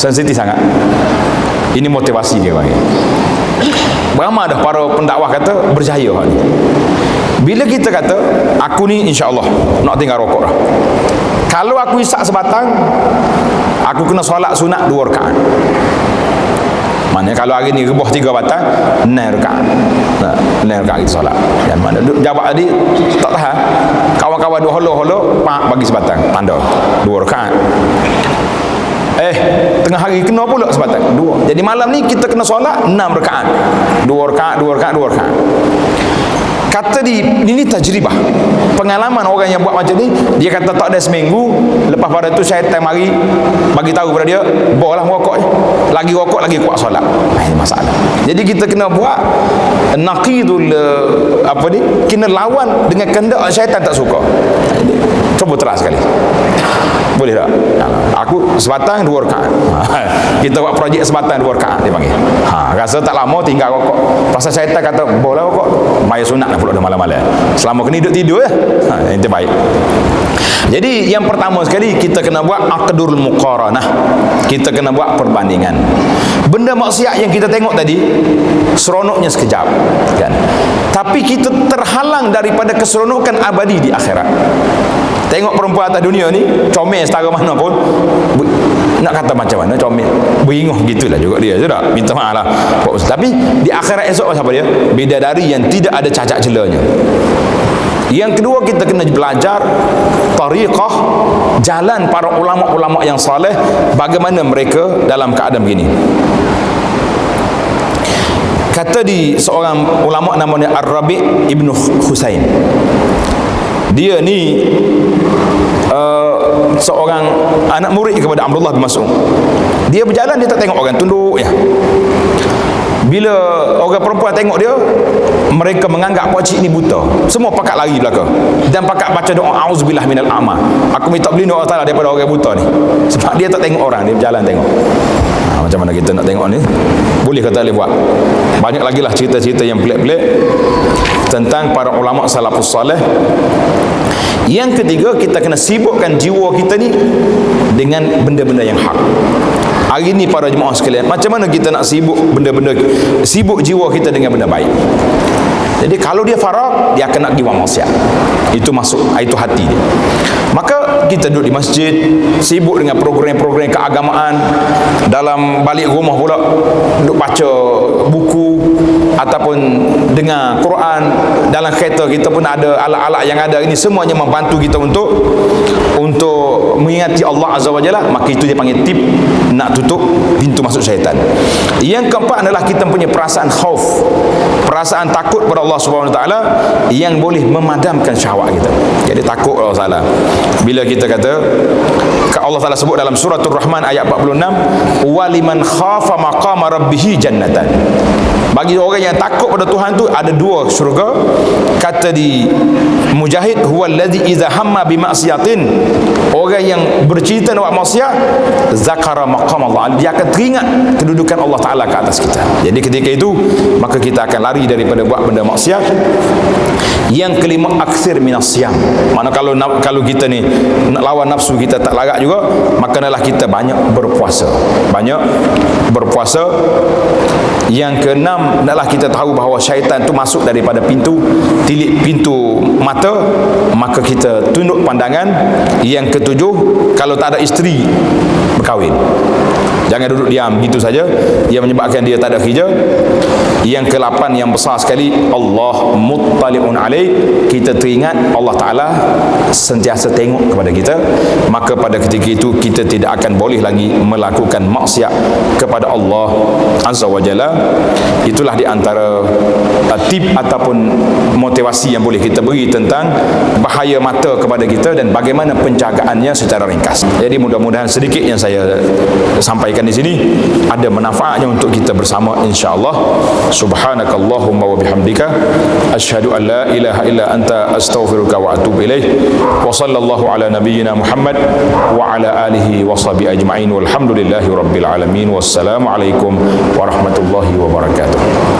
Sensitif sangat. Ini motivasi dia panggil. Beramai dah para pendakwah kata berjaya hal ni. Bila kita kata aku ni insya-Allah nak tinggal rokok dah, kalau aku isap sebatang, aku kena solat sunat 2 rakaat. Maknanya kalau hari ni rebah 3 batang 6 rakaat. 6 rakaat kita solat. Dan mana jawab tadi tak tahan. Kawan-kawan dua holo-holo pak bagi sebatang tanda 2 rakaat. Tengah hari kena pula sebatang 2. Jadi malam ni kita kena solat 6 rakaat. 2 rakaat, 2 rakaat, 2 rakaat. Kata ini tajribah, pengalaman orang yang buat macam ni. Dia kata tak ada seminggu, lepas pada tu syaitan mari bagi tahu pada dia, bolah rokok lagi rokok lagi kuat solat. Ini masalah. Jadi kita kena buat naqidul kena lawan dengan kehendak syaitan tak suka. Cuba terang sekali. Boleh tak? Aku sebatang 2 rakaat. Kita buat projek sebatang 2 rakaat dia panggil. Rasa tak lama tinggal rokok. Pasal syaitan kata, bolah rokok. Maya sunat lah pula dah malam-malam. Selama kena tidur ya. Itu baik. Jadi yang pertama sekali kita kena buat aqdul muqaranah. Kita kena buat perbandingan. Benda maksiat yang kita tengok tadi seronoknya sekejap kan. Tapi kita terhalang daripada keseronokan abadi di akhirat. Tengok perempuan atas dunia ni comel setara mana pun, nak kata macam mana comel, beringuh gitulah juga dia, sudah minta maaf lah. Tapi di akhirat esok apa dia? Bidadari yang tidak ada cacat celanya. Yang kedua, kita kena belajar tariqah, jalan para ulama-ulama yang saleh, bagaimana mereka dalam keadaan begini. Kata di seorang ulama namanya Ar-Rabi' Ibn Husain. Dia ni seorang anak murid kepada Abdullah bin Mas'ud. Dia berjalan, dia tak tengok orang, tunduk ya. Bila orang perempuan tengok dia, mereka menganggap pakcik ni buta. Semua pakat lari belakang dan pakat baca doa auzubillah minal a'ma. Aku minta berlindung Allah Taala daripada orang buta ni. Sebab dia tak tengok orang, dia berjalan tengok. Macam mana kita nak tengok ni? Boleh kata boleh buat. Banyak lagi lah cerita-cerita yang pelik-pelik tentang para ulama salafus salih. Yang ketiga, kita kena sibukkan jiwa kita ni dengan benda-benda yang hak. Hari ni para jemaah sekalian, macam mana kita nak sibuk benda-benda, sibuk jiwa kita dengan benda baik. Jadi kalau dia farag, dia akan nak pergi buat maksiat. Itu masuk, itu hati dia. Maka kita duduk di masjid, sibuk dengan program-program keagamaan. Dalam balik rumah pula duduk baca buku ataupun dengar Quran. Dalam kereta kita pun ada alat-alat yang ada ini, semuanya membantu kita untuk mengingati Allah Azza wa Jalla. Maka itu dia panggil tip nak tutup pintu masuk syaitan. Yang keempat adalah kita punya perasaan khauf, perasaan takut pada Allah Subhanahu wa taala yang boleh memadamkan syahwat kita. Jadi takut Allah Taala. Bila kita kata, Allah Taala sebut dalam suratul Rahman ayat 46, waliman khafa maqama rabbih jannatan. Bagi orang yang takut pada Tuhan tu ada 2 syurga. Kata di Mujahid, huwallazi idza hamma bi ma'siyatin, orang yang bercerita nak buat maksiat, zakara maqam Allah, dia akan teringat kedudukan Allah Taala ke atas kita. Jadi ketika itu maka kita akan lari daripada buat benda maksiat. Yang kelima, aktsir minas siyam. Mana kalau kita ni nak lawan nafsu kita tak larat juga, maka adalah kita banyak berpuasa. Banyak berpuasa. Yang keenam adalah kita tahu bahawa syaitan tu masuk daripada pintu tilik pintu mata, maka kita tunduk pandangan. Yang ketujuh, kalau tak ada isteri, berkahwin. Jangan duduk diam gitu saja, ia menyebabkan dia tak ada kerja. Yang ke-8 yang besar sekali, Allah muttali'un alaik, kita teringat Allah Ta'ala sentiasa tengok kepada kita. Maka pada ketika itu kita tidak akan boleh lagi melakukan maksiat kepada Allah Azza wa Jalla. Itulah di antara tip ataupun motivasi yang boleh kita beri tentang bahaya mata kepada kita dan bagaimana penjagaannya secara ringkas. Jadi mudah-mudahan sedikit yang saya sampaikan di sini ada manfaatnya untuk kita bersama, insya-Allah. Subhanakallahumma wa bihamdika asyhadu an la ilaha illa anta astaghfiruka wa atubu ilaik. Wa sallallahu ala nabiyyina Muhammad wa ala alihi wa sahbihi ajma'in walhamdulillahi rabbil alamin. Wassalamu alaikum warahmatullahi wabarakatuh.